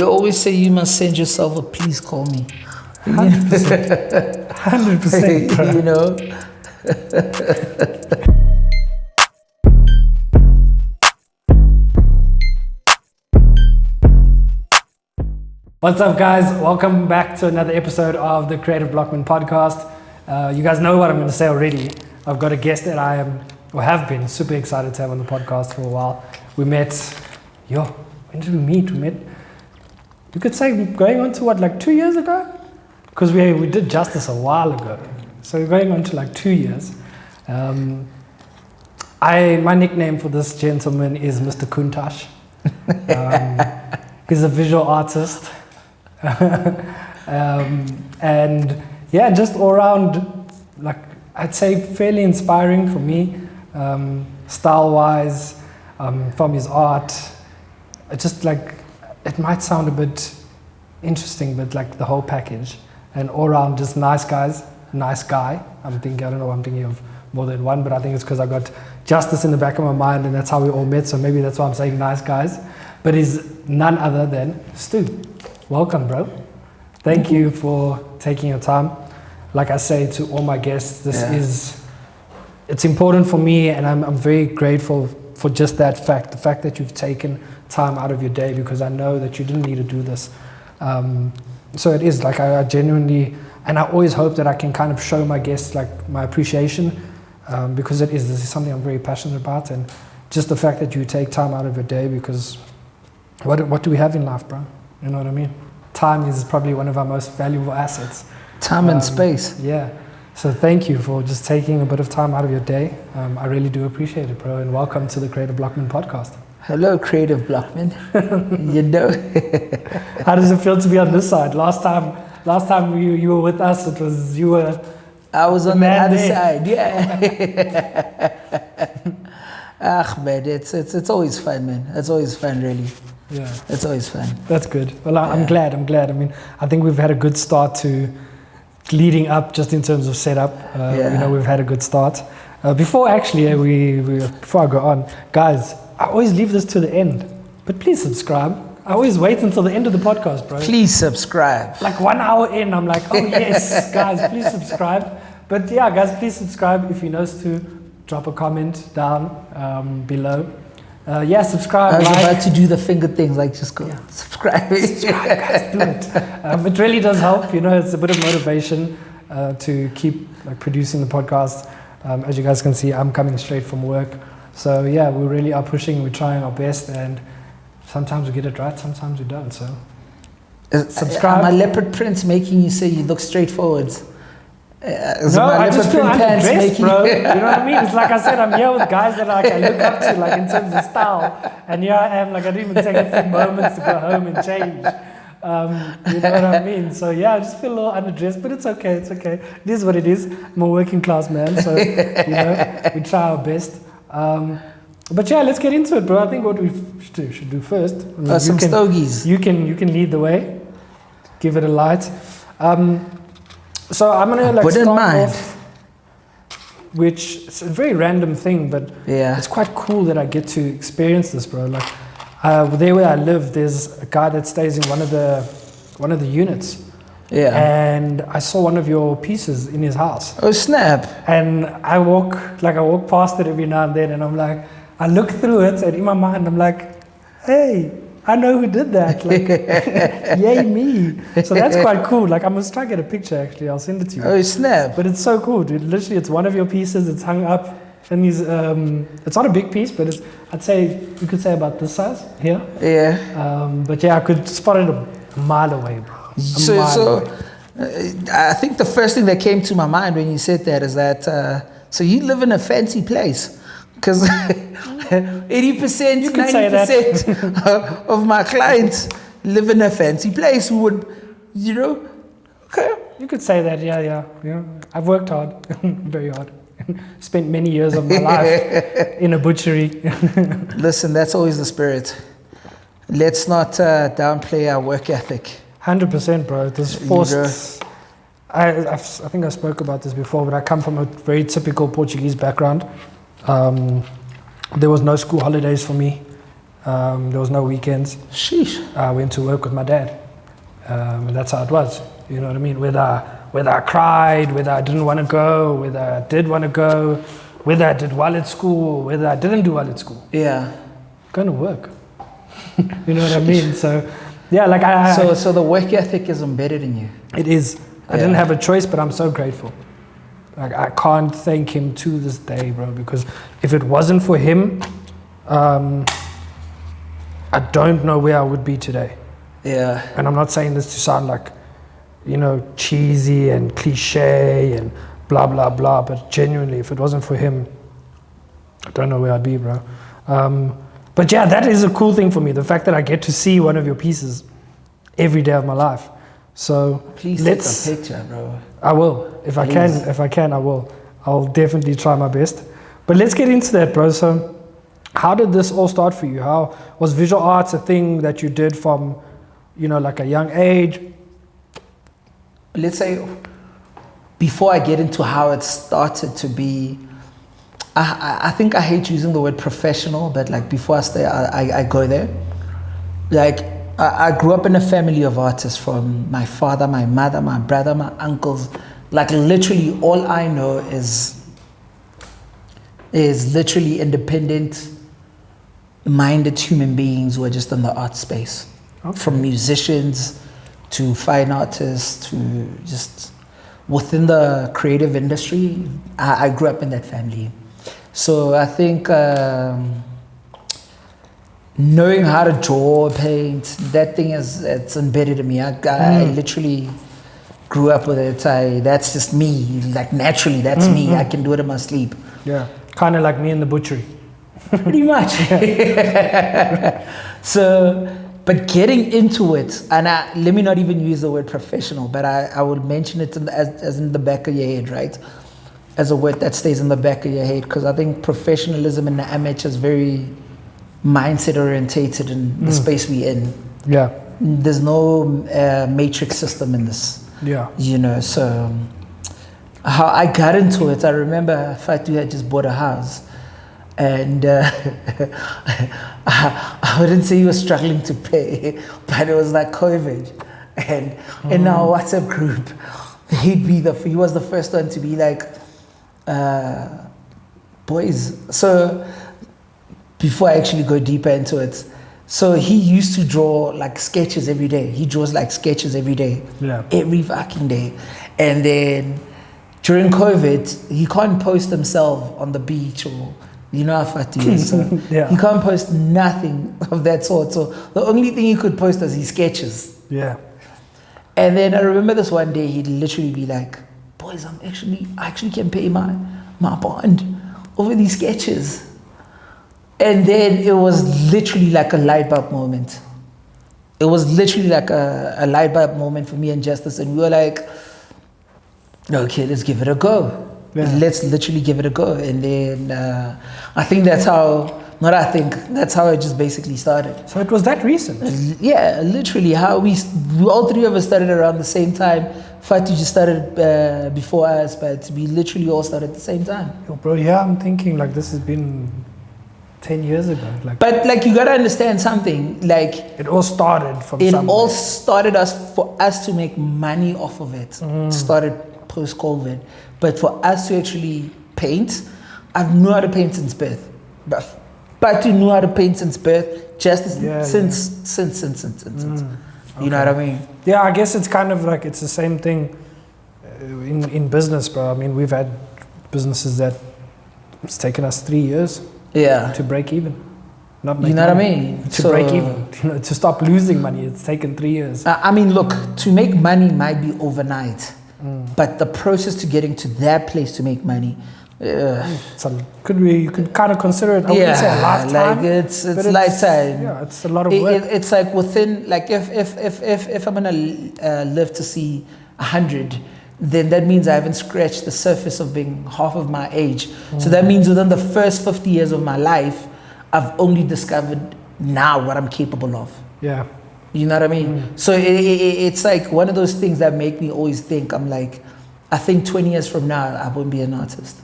You always say you must send yourself a please call me. 100%. 100%, bro. You know? What's up, guys? Welcome back to another episode of the Creative Blockman podcast. You guys know what I'm going to say already. I've got a guest that I am, or have been, super excited to have on the podcast for a while. We met, when did we meet? We met, you could say, going on to what, like 2 years ago? Because we did Justice a while ago. So we're going on to like 2 years. My nickname for this gentleman is Mr. Kuntash. He's a visual artist. And yeah, just all around, like I'd say fairly inspiring for me, style-wise, from his art. It's just like, it might sound a bit interesting, but like the whole package. And all around just nice guy. I don't know, I'm thinking of more than one, but I think it's because I got Justice in the back of my mind and that's how we all met. So maybe that's why I'm saying nice guys. But he's none other than Sthu. Welcome, bro. Thank you for taking your time. Like I say to all my guests, it's important for me, and I'm very grateful for just that fact, the fact that you've taken time out of your day, because I know that you didn't need to do this. So it is like I genuinely, and I always hope that I can kind of show my guests like my appreciation, because this is something I'm very passionate about, and just the fact that you take time out of your day, because what do we have in life, bro? You know what I mean? Time is probably one of our most valuable assets. Time and space. Yeah. So thank you for just taking a bit of time out of your day. I really do appreciate it, bro. And welcome to the Creative Blockman podcast. Hello, Creative Blockman. You know. How does it feel to be on this side? Last time you were with us, I was on the other side. Yeah. Man, it's always fun, man. It's always fun, really. Yeah. It's always fun. That's good. Well, I'm glad. I mean, I think we've had a good start to leading up, just in terms of setup. We've had a good start. Before I go on, guys, I always leave this to the end, but please subscribe. I always wait until the end of the podcast, bro. Please subscribe. Like 1 hour in, I'm like, oh yes, guys, please subscribe. But yeah, guys, please subscribe. If you know Sthu, drop a comment down below. Subscribe. I was about to do the finger things, like just go subscribe. Subscribe, guys, do it. It really does help. It's a bit of motivation to keep like producing the podcast. As you guys can see, I'm coming straight from work. So yeah, we really are pushing. We're trying our best, and sometimes we get it right, sometimes we don't. So subscribe. My leopard print making you say you look straightforward. No, I just feel underdressed, bro. You know what I mean? It's like I said, I'm here with guys that I look up to, like in terms of style. And here I am, like I didn't even take a few moments to go home and change. You know what I mean? So yeah, I just feel a little underdressed, but it's okay. It's okay. It is what it is. I'm a working class man, so we try our best. But yeah, let's get into it, bro. I think what we should do first. Some stogies. You can lead the way. Give it a light. So I'm gonna start off, which it's a very random thing, but it's quite cool that I get to experience this, bro. Like there where I live, there's a guy that stays in one of the units. Yeah. And I saw one of your pieces in his house. Oh snap! And I walk past it every now and then, and I'm like, I look through it, and in my mind I'm like, hey, I know who did that. Like, yay me. So that's quite cool. Like, I must try to get a picture, actually. I'll send it to you. Oh, snap. But it's so cool, dude. Literally, it's one of your pieces. It's hung up. And it's not a big piece, but you could say about this size here. Yeah. But yeah, I could spot it a mile away, bro. I think the first thing that came to my mind when you said that is that, so you live in a fancy place. Because 80%, 90% of my clients live in a fancy place who would, okay. You could say that, yeah. I've worked hard, very hard. Spent many years of my life in a butchery. Listen, that's always the spirit. Let's not downplay our work ethic. 100%, bro. It was forced. I think I spoke about this before, but I come from a very typical Portuguese background. There was no school holidays for me. There was no weekends. Sheesh. I went to work with my dad. And that's how it was. You know what I mean? Whether I cried, whether I didn't want to go, whether I did want to go, whether I did well at school, whether I didn't do well at school. Yeah. Going to work. You know what I mean? So, yeah, like So the work ethic is embedded in you. It is. I didn't have a choice, but I'm so grateful. Like, I can't thank him to this day, bro, because if it wasn't for him, I don't know where I would be today. Yeah. And I'm not saying this to sound like, you know, cheesy and cliche and blah, blah, blah, but genuinely, if it wasn't for him, I don't know where I'd be, bro. But yeah, that is a cool thing for me, the fact that I get to see one of your pieces every day of my life. So please take a picture, bro. I will. If I can, I will. I'll definitely try my best. But let's get into that, bro. So how did this all start for you? How was visual arts a thing that you did from, you know, like a young age? Let's say, before I get into how it started to be, I think I hate using the word professional, but like before I go there. Like, I grew up in a family of artists, from my father, my mother, my brother, my uncles. Like, literally all I know is literally independent-minded human beings who are just in the art space. Okay. From musicians to fine artists to just within the creative industry. I grew up in that family. So I think knowing how to draw, paint, that thing it's embedded in me. I literally grew up with it. That's just me. Like, naturally, that's me. I can do it in my sleep. Yeah, kind of like me in the butchery. Pretty much. So, but getting into it, and let me not even use the word professional, but I would mention it as in the back of your head, right? As a word that stays in the back of your head, because I think professionalism in the amateur is very mindset orientated in the space we're in. Yeah. There's no matrix system in this. Yeah. You know, so how I got into it, I remember Fhatu had just bought a house, and I wouldn't say he was struggling to pay, but it was like COVID, and in our WhatsApp group, he was the first one to be like, boys. So before I actually go deeper into it, so he used to draw like sketches every day. He draws like sketches every day, every fucking day. And then during COVID, he can't post himself on the beach, or, you know how Fhatu is. So he can't post nothing of that sort. So the only thing he could post is his sketches. Yeah. And then I remember this one day, he'd literally be like, boys, I actually can pay my bond over these sketches. And then it was literally like a light bulb moment. It was literally like a light bulb moment for me and Justice. And we were like, okay, let's give it a go. Yeah. Let's literally give it a go. And then I think that's how it just basically started. So it was that recent? Yeah, literally how we all three of us started around the same time. Fhatu just started before us, but we literally all started at the same time. Yo, bro, yeah, I'm thinking like this has been 10 years ago. But like, you gotta understand something. Like, it all started from somewhere. It all started for us to make money off of it. It started post-COVID. But for us to actually paint, I've known how to paint since birth. But to know how to paint since birth, just since. You know what I mean? Yeah, I guess it's kind of like, it's the same thing in business, bro. I mean, we've had businesses that it's taken us 3 years to break even. Not make you know money. What I mean? To break even, to stop losing money, it's taken 3 years. I mean, look, to make money might be overnight, but the process to getting to that place to make money, you could kind of consider it, I wouldn't say a lifetime. Like it's lifetime. Yeah, it's a lot of work. It's like within, like if I'm gonna live to see 100, then that means I haven't scratched the surface of being half of my age. So that means within the first 50 years of my life, I've only discovered now what I'm capable of. Yeah. You know what I mean? So it's like one of those things that make me always think, I think 20 years from now, I won't be an artist.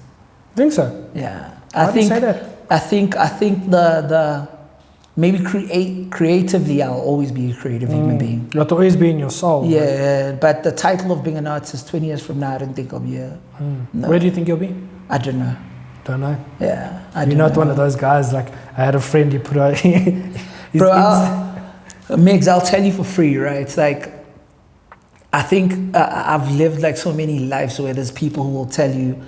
Think so? Yeah. Why do you say that? I think the maybe creatively, I'll always be a creative human being. You'll always be in your soul. Yeah, right? But the title of being an artist 20 years from now, I don't think I'll be here. No. Where do you think you'll be? I don't know. Don't know? Yeah, You're not one of those guys, like, I had a friend, he put out... Bro, Megs, I'll tell you for free, right? It's like, I think I've lived like so many lives where there's people who will tell you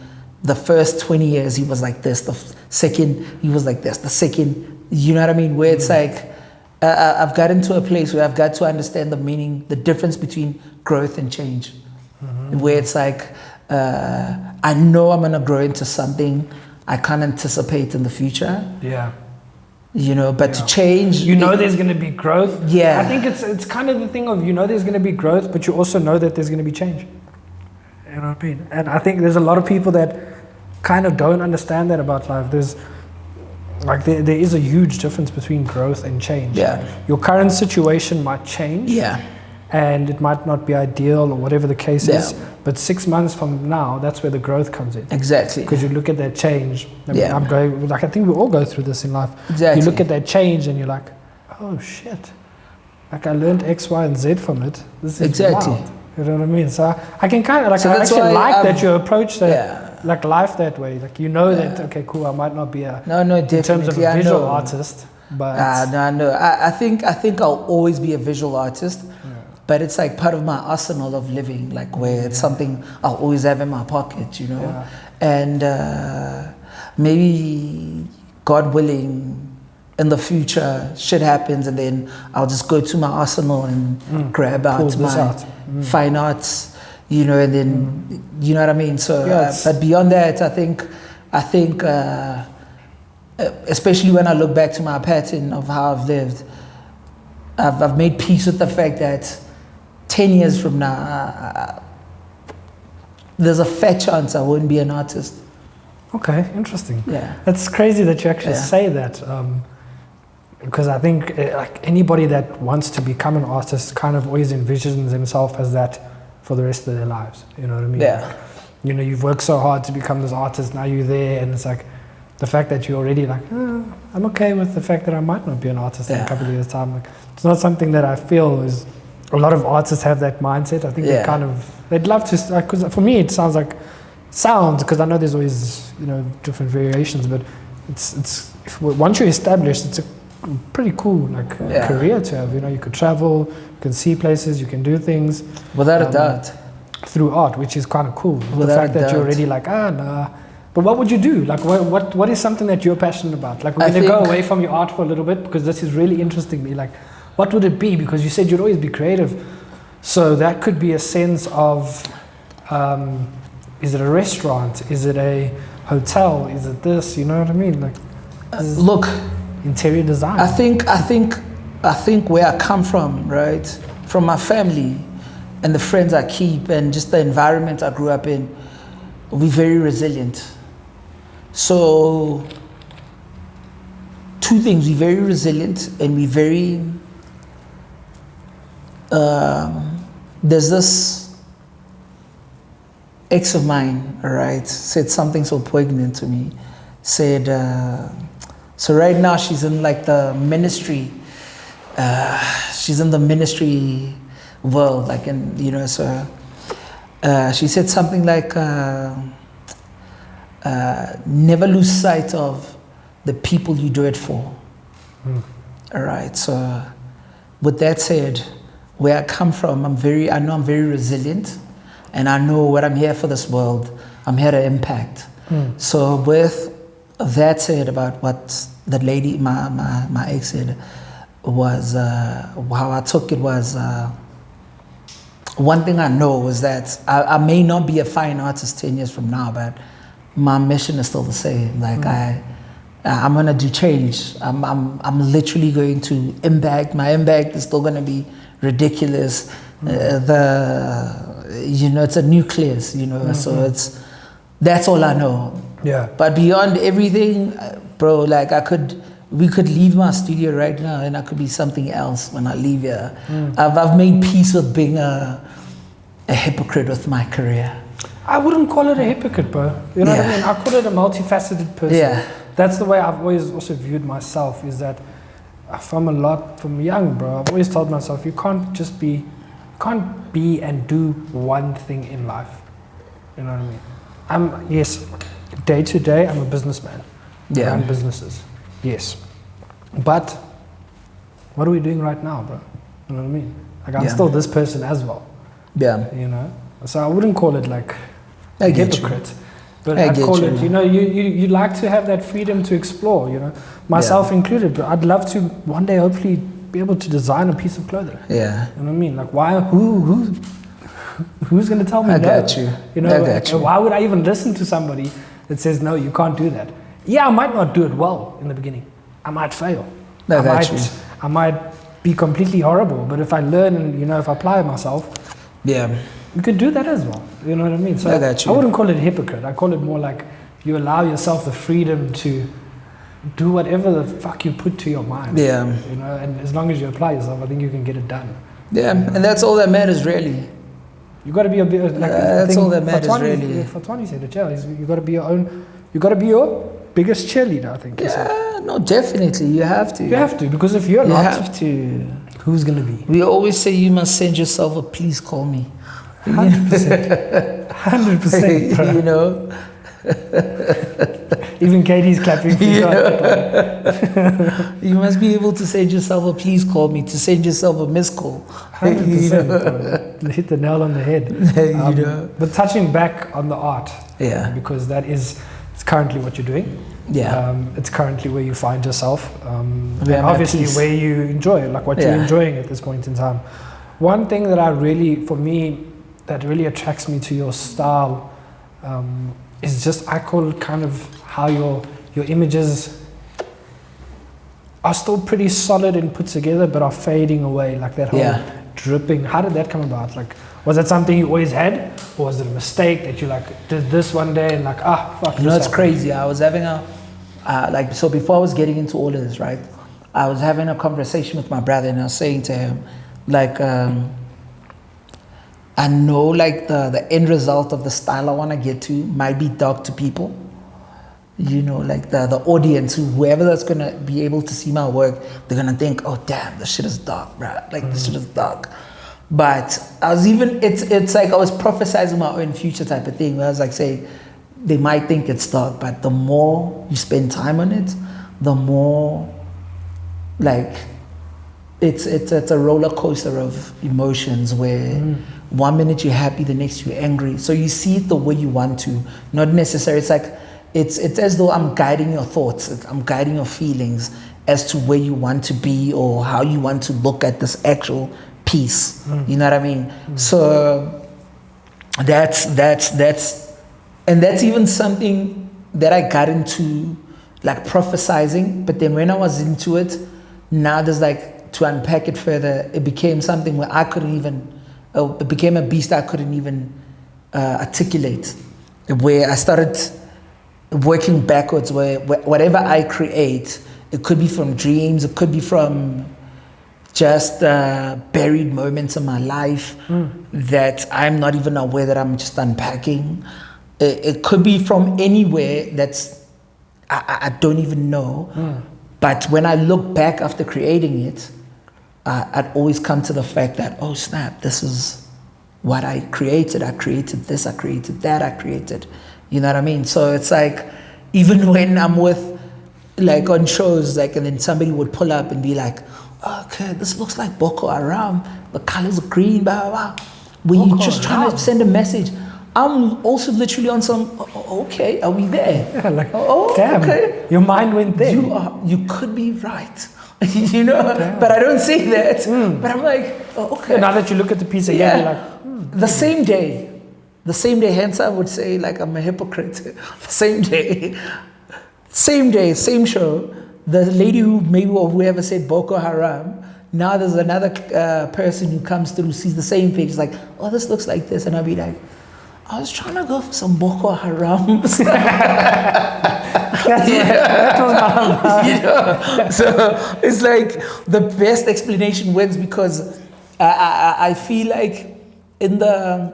the first 20 years he was like this, the second he was like this, the second, you know what I mean? Where it's like, I've gotten to a place where I've got to understand the meaning, the difference between growth and change. Where it's like, I know I'm going to grow into something I can't anticipate in the future. Yeah. You know, but to change... You know there's going to be growth. Yeah. I think it's kind of the thing of, you know there's going to be growth, but you also know that there's going to be change. You know what I mean? And I think there's a lot of people that kind of don't understand that about life. There's, like, there is a huge difference between growth and change. Yeah. Your current situation might change. Yeah. And it might not be ideal or whatever the case is. But 6 months from now, that's where the growth comes in. Exactly. Because you look at that change. I mean, I'm going, like, I think we all go through this in life. Exactly. You look at that change and you're like, oh shit. Like, I learned X, Y, and Z from it. This is wild. You know what I mean? So I can kind of, like, I actually like that you approach that, like, life that way. Like, you know that, okay, cool, I might not be a, definitely. in terms of a visual artist, but... I think I'll always be a visual artist. But it's like part of my arsenal of living, like where it's something I'll always have in my pocket, you know. Yeah. And maybe, God willing, in the future, shit happens and then I'll just go to my arsenal and grab out my fine arts, you know, and then, you know what I mean? So, but beyond that, I think, especially when I look back to my pattern of how I've lived, I've made peace with the fact that 10 years from now, there's a fair chance I won't be an artist. Okay, interesting. Yeah. It's crazy that you actually say that. Because I think like anybody that wants to become an artist kind of always envisions themselves as that for the rest of their lives. You know what I mean? Yeah. Like, you know, you've worked so hard to become this artist, now you're there, and it's like the fact that you're already like, I'm okay with the fact that I might not be an artist in a couple of years' time. Like, it's not something that I feel is... A lot of artists have that mindset. I think they kind of, they'd love to, because for me it sounds like, because I know there's always, you know, different variations, but once you're established, it's a pretty cool career to have. You know, you could travel, you can see places, you can do things. Without a doubt. Through art, which is kind of cool. Without the fact that you're already like, nah. But what would you do? Like, what is something that you're passionate about? Like, we're going to go away from your art for a little bit, because this is really interesting me. Like, what would it be? Because you said you'd always be creative. So that could be a sense of, is it a restaurant? Is it a hotel? Is it this? You know what I mean? Like, look, interior design. I think where I come from, right? From my family and the friends I keep and just the environment I grew up in, we're very resilient. So, two things, we're very resilient and we're very... there's this ex of mine, all right, said something so poignant to me. Said, so right now she's in like the ministry, she's in the ministry world, like, in, you know, so she said something like, never lose sight of the people you do it for. All right, so with that said, where I come from, I know I'm very resilient, and I know what I'm here for this world. I'm here to impact. So with that said, about what the lady, my ex said, was how I took it was, one thing I know was that I may not be a fine artist 10 years from now, but my mission is still the same. Like I'm gonna do change. I'm literally going to impact. My impact is still gonna be ridiculous. You know, it's a nucleus, you know, so that's all I know. Yeah. But beyond everything, bro, like we could leave my studio right now and I could be something else when I leave here. I've made peace with being a hypocrite with my career. I wouldn't call it a hypocrite, bro. You know what I mean? I call it a multifaceted person. Yeah. That's the way I've always also viewed myself, is that from young, bro. I've always told myself, you can't be and do one thing in life. You know what I mean? Yes, day to day, I'm a businessman. I run businesses. Yes. But what are we doing right now, bro? You know what I mean? Like, I'm still this person as well. Yeah. You know? So I wouldn't call it like a hypocrite. But I'd call it, you know, you like to have that freedom to explore, you know, myself included. But I'd love to one day hopefully be able to design a piece of clothing. Yeah. You know what I mean? Like, who's going to tell me I no? got you. You know, why would I even listen to somebody that says, no, you can't do that? Yeah, I might not do it well in the beginning. I might fail. I might be completely horrible. But if I learn and, you know, if I apply myself, you could do that as well. You know what I mean? So I wouldn't call it hypocrite. I call it more like you allow yourself the freedom to do whatever the fuck you put to your mind. Yeah. You know, and as long as you apply yourself, I think you can get it done. Yeah, and that's all that matters, really. You got to be a bit like that's all that matters, really. Fhatuwani said it, you got to be your own. You got to be your biggest cheerleader, I think. Yeah, no, definitely. You have to. You have to, because if you're not, you have to. Who's gonna be? We always say you must send yourself a please call me. 100%. 100%. You know. Even Katie's clapping for you. You must be able to send yourself a please call me, to send yourself a missed call. 100%. Hit the nail on the head. You know. But touching back on the art, because it's currently what you're doing. It's currently where you find yourself. And obviously where you enjoy, like what you're enjoying at this point in time. One thing that that really attracts me to your style is just, I call it kind of how your images are still pretty solid and put together, but are fading away, like that whole dripping. How did that come about? Like, was that something you always had, or was it a mistake that you did this one day and fuck? You know, it's crazy. I was having so before I was getting into all of this, right? I was having a conversation with my brother, and I was saying to him, I know the end result of the style I want to get to might be dark to people. You know, like the audience, whoever that's going to be able to see my work, they're going to think, oh, damn, this shit is dark, bro. This shit is dark. But I was it's like I was prophesizing my own future type of thing, where I was like, say, they might think it's dark, but the more you spend time on it, the more, it's a roller coaster of emotions where 1 minute you're happy, the next you're angry. So you see it the way you want to, not necessarily. It's as though I'm guiding your thoughts, I'm guiding your feelings as to where you want to be or how you want to look at this actual piece. You know what I mean? So that's even something that I got into, prophesizing. But then when I was into it, now there's to unpack it further, it became something where I couldn't even, it became a beast I couldn't even articulate. Where I started working backwards, where whatever I create, it could be from dreams, it could be from just buried moments in my life that I'm not even aware that I'm just unpacking. It could be from anywhere that's I don't even know. But when I look back after creating it, I'd always come to the fact that, oh snap, this is what I created. I created this, I created that, I created, you know what I mean? So it's even when I'm with, on shows, and then somebody would pull up and be like, okay, this looks like Boko Haram, the colors are green, blah, blah, blah. Were you just trying to send a message? I'm also literally on some, okay, are we there? Yeah, damn, okay. Your mind went there. You could be right. You know, but I don't say that. But I'm okay. Now that you look at the piece again, you're the same day, hence I would say I'm a hypocrite. Same day, same show. The lady whoever said Boko Haram, now there's another person who comes through, sees the same page, oh, this looks like this, and I'll be like, I was trying to go for some Boko Haram stuff. So it's the best explanation wins, because I feel in the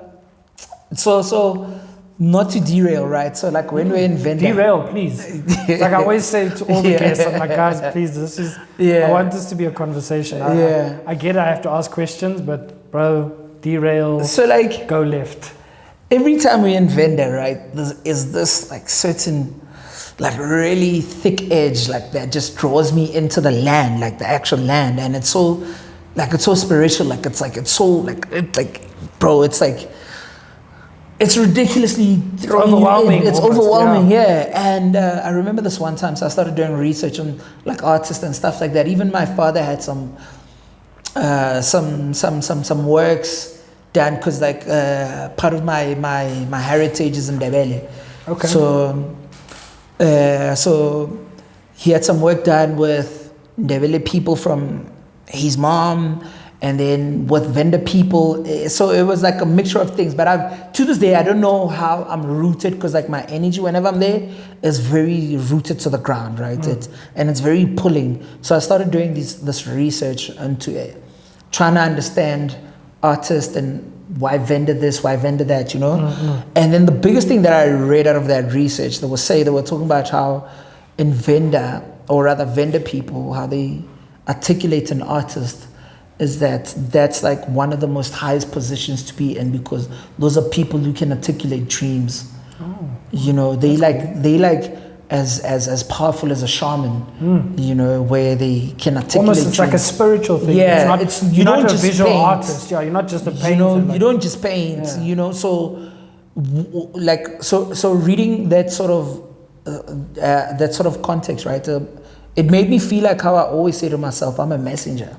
so not to derail, right? So like when we're in Venda, derail, please. Like I always say to all the guests, I'm like, guys, please, this is. I want this to be a conversation. I get I have to ask questions, but bro, derail. So like go left. Every time we're in Venda, right, is this like certain, like really thick edge, like that just draws me into the land, like the actual land, and it's so spiritual, bro, it's ridiculously overwhelming. It's overwhelming, yeah. And I remember this one time, so I started doing research on like artists and stuff like that. Even my father had some works done, because like part of my heritage is in Ndebele. Okay. So he had some work done with Ndebele people from his mom, and then with Venda people. So it was like a mixture of things. But to this day, I don't know how I'm rooted, because like my energy whenever I'm there is very rooted to the ground, right? And it's very pulling. So I started doing this research into it, trying to understand artists and why Venda this, why Venda that, you know? And then the biggest thing that I read out of that research, they were talking about how in Venda, or rather Venda people, how they articulate an artist, is that's like one of the most highest positions to be in, because those are people who can articulate dreams. You know, they like as powerful as a shaman, you know, where they can articulate almost it's dreams. Like a spiritual thing. Yeah, you're not a visual artist. Yeah, you're not just a painter. You know, you don't just paint. Yeah. You know, so reading that sort of context, right? It made me feel like how I always say to myself, I'm a messenger.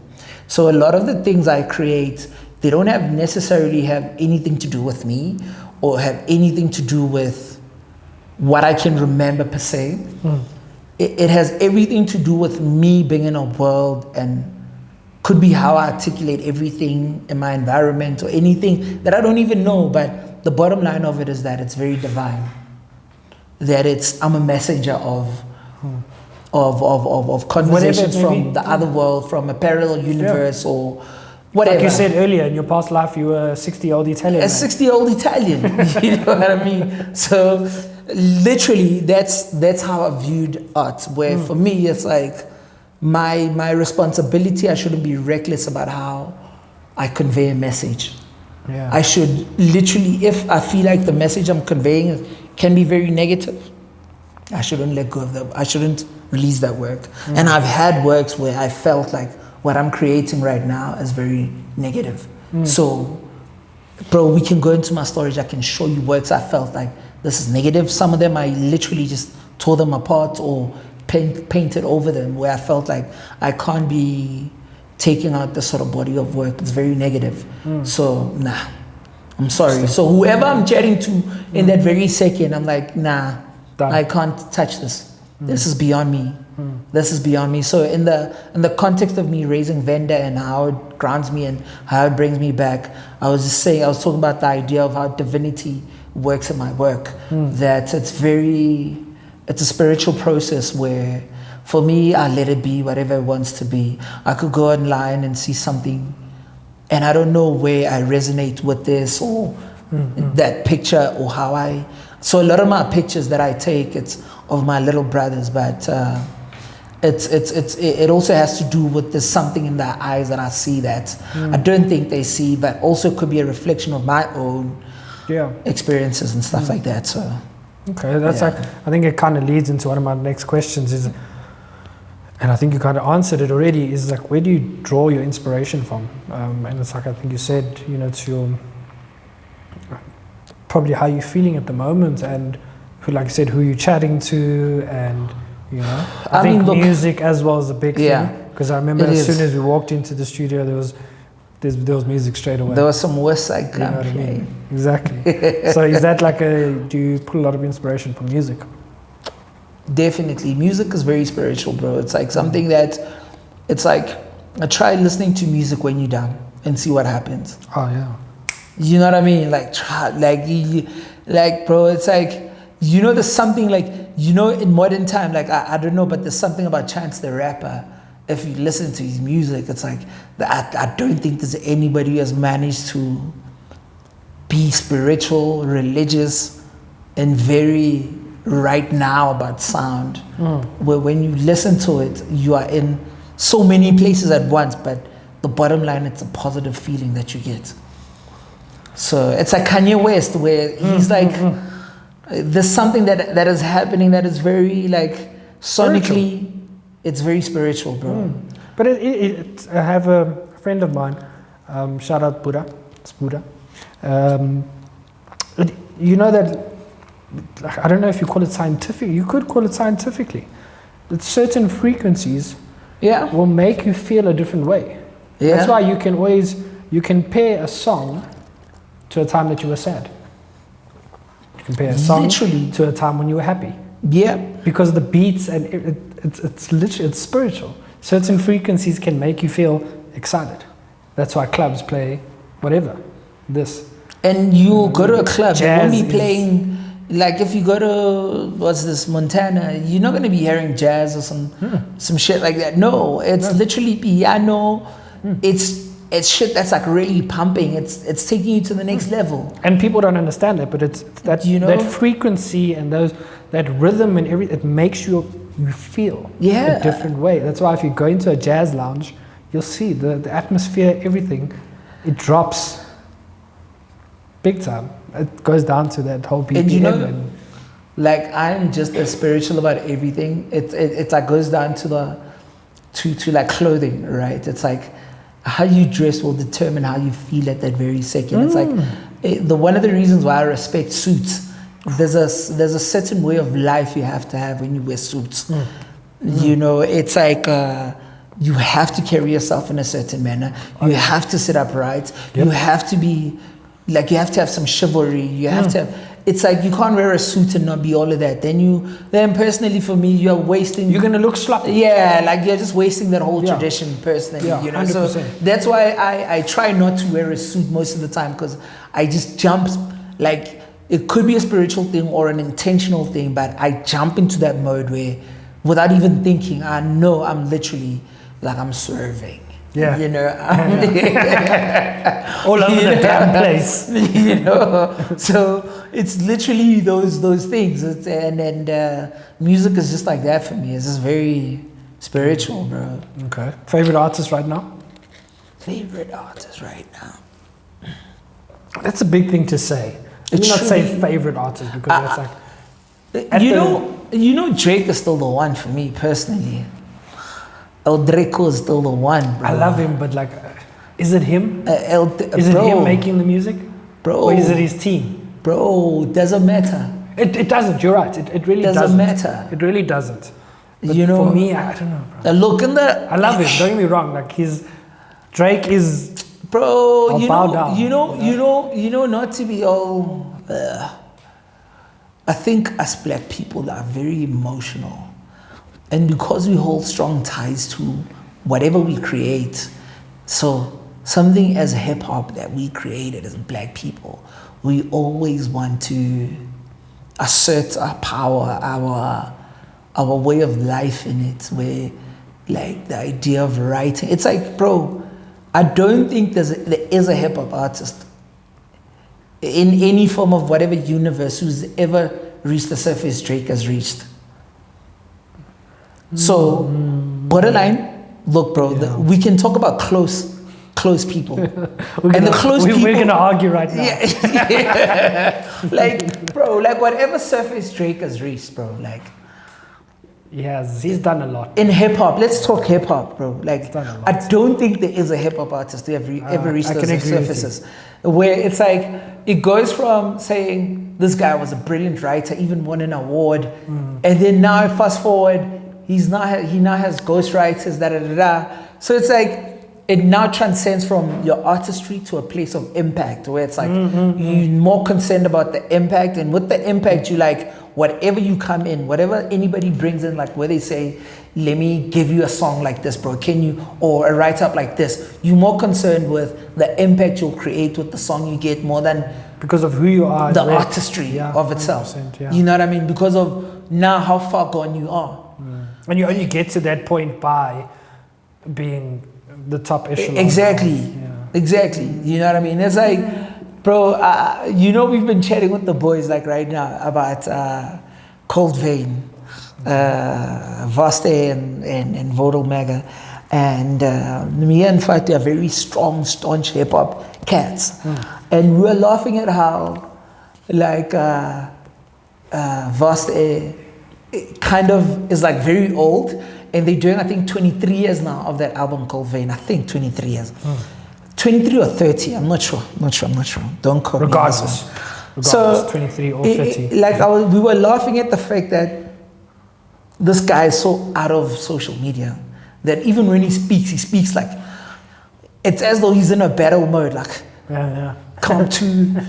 So a lot of the things I create, they don't necessarily have anything to do with me, or have anything to do with what I can remember per se. It has everything to do with me being in a world, and could be how I articulate everything in my environment, or anything that I don't even know. But the bottom line of it is that it's very divine. That I'm a messenger of conversations from the other world, from a parallel universe, or whatever. Like you said earlier, in your past life, you were a 60-year-old Italian. A 60-year-old Italian, you know what I mean? So literally, that's how I viewed art, where for me, it's like my responsibility, I shouldn't be reckless about how I convey a message. Yeah. I should literally, if I feel like the message I'm conveying can be very negative, I shouldn't let go of that. I shouldn't release that work. And I've had works where I felt like what I'm creating right now is very negative. So, bro, we can go into my storage. I can show you works I felt like this is negative. Some of them I literally just tore them apart or painted over them, where I felt like I can't be taking out this sort of body of work. It's very negative. So, nah, I'm sorry. So whoever I'm chatting to in that very second, I'm like, nah, done. I can't touch this. This is beyond me. This is beyond me. So in the context of me raising Venda and how it grounds me and how it brings me back, I was talking about the idea of how divinity works in my work. That it's a spiritual process where, for me, I let it be whatever it wants to be. I could go online and see something, and I don't know where I resonate with this or that picture, or how so a lot of my pictures that I take, it's of my little brothers, but it also has to do with there's something in their eyes that I see that I don't think they see, but also could be a reflection of my own experiences and stuff like that. So okay, that's like, I think it kind of leads into one of my next questions is, and I think you kind of answered it already, is like, where do you draw your inspiration from? And it's like, I think you said, you know, it's your probably how you're feeling at the moment, and who, like you said, who you're chatting to, and you know, I think music as well is a big thing, because I remember as soon as we walked into the studio, there was music straight away. There was some West Side Gun, you know what I mean? Exactly. So is that like do you pull a lot of inspiration from music? Definitely. Music is very spiritual, bro. It's like something that, it's like, I try listening to music when you're down and see what happens. Oh yeah. You know what I mean? Like, bro, it's like, you know, there's something like, you know, in modern time, like, I don't know, but there's something about Chance the Rapper. If you listen to his music, it's like, I don't think there's anybody who has managed to be spiritual, religious, and very right now about sound, where when you listen to it, you are in so many places at once, but the bottom line, it's a positive feeling that you get. So it's like Kanye West, where he's like, there's something that is happening that is very like sonically, it's very spiritual, bro. But I have a friend of mine, shout out Buddha, it's Buddha. You know that, I don't know if you call it scientific, you could call it scientifically, that certain frequencies will make you feel a different way. That's why you can pair a song to a time that you were sad. You can pair a song to a time when you were happy. Yeah. Because the beats and it's literally, it's spiritual. Certain frequencies can make you feel excited. That's why clubs play whatever, this. And you go to a club, they won't be playing, like if you go to, what's this, Montana, you're not going to be hearing jazz or some shit like that. No, it's literally piano. It's shit that's like really pumping. It's taking you to the next level. And people don't understand that, but it's that, that frequency and that rhythm and everything, it makes you feel a different way. That's why if you go into a jazz lounge, you'll see the atmosphere, everything, it drops big time. It goes down to that whole BPM. And like I'm just as spiritual about everything. It like goes down to like clothing, right? It's like how you dress will determine how you feel at that very second. It's like one of the reasons why I respect suits. There's a certain way of life you have to have when you wear suits. You know, it's like you have to carry yourself in a certain manner. You have to sit upright. You have to be like, you have to have some chivalry. You have to have, it's like you can't wear a suit and not be all of that. Then personally for me, you're wasting. You're gonna look sloppy. Yeah, like you're just wasting that whole tradition personally. You know, 100%. So that's why I try not to wear a suit most of the time, because I just jump, like it could be a spiritual thing or an intentional thing, but I jump into that mode where, without even thinking, I know I'm literally like I'm serving. Yeah. You know, all over the damn place. You know, so it's literally those things. And music is just like that for me. It's just very spiritual, bro. Okay. Favorite artist right now? Favorite artist right now. That's a big thing to say. You not say favorite artist because that's like. You know, Drake is still the one for me personally. El Draco is still the one, bro. I love him, but like, is it him? Is it him making the music? Bro. Or is it his team? Bro, doesn't matter. It doesn't, you're right. It really doesn't. Matter. It really doesn't. But you know, for me, I don't know, bro. Look in the... I love him, don't get me wrong. Like, Drake is... Bro, you know, not to be all... I think us black people are very emotional. And because we hold strong ties to whatever we create, so something as hip-hop that we created as black people, we always want to assert our power, our way of life in it, where like the idea of writing, it's like, bro, I don't think there is a hip-hop artist in any form of whatever universe who's ever reached the surface Drake has reached. So, borderline, look, bro, we can talk about close people. We're going to argue right now. Yeah. Like, bro, like whatever surface Drake has reached, bro, like. He's done a lot. In hip hop, let's talk hip hop, bro. Like, I don't think there is a hip hop artist who ever reached those surfaces. Where it's like, it goes from saying, this guy was a brilliant writer, even won an award, and then now fast forward, he now has ghostwriters, So it's like, it now transcends from your artistry to a place of impact, where it's like, you're more concerned about the impact, and with the impact, you like, whatever you come in, whatever anybody brings in, like where they say, let me give you a song like this, bro, can you, or a write-up like this, you're more concerned with the impact you'll create with the song you get more than because of who you are, the artistry of itself. You know what I mean? Because of now how far gone you are. And you only get to that point by being the top echelon. Exactly. You know what I mean? It's like, Bro, you know we've been chatting with the boys like right now about Cold Vein, Vaste and Vrede Gallery. And me and Fhatu are very strong, staunch hip-hop cats. And we were laughing at how, like, Vaste kind of is like very old. And they're doing, I think, 23 years now of that album Cold Vein. I think 23 years. 23 or 30, I'm not sure. Don't quote me. Regardless, so 23 or 30. We were laughing at the fact that this guy is so out of social media that even when he speaks like, it's as though he's in a battle mode, like, come to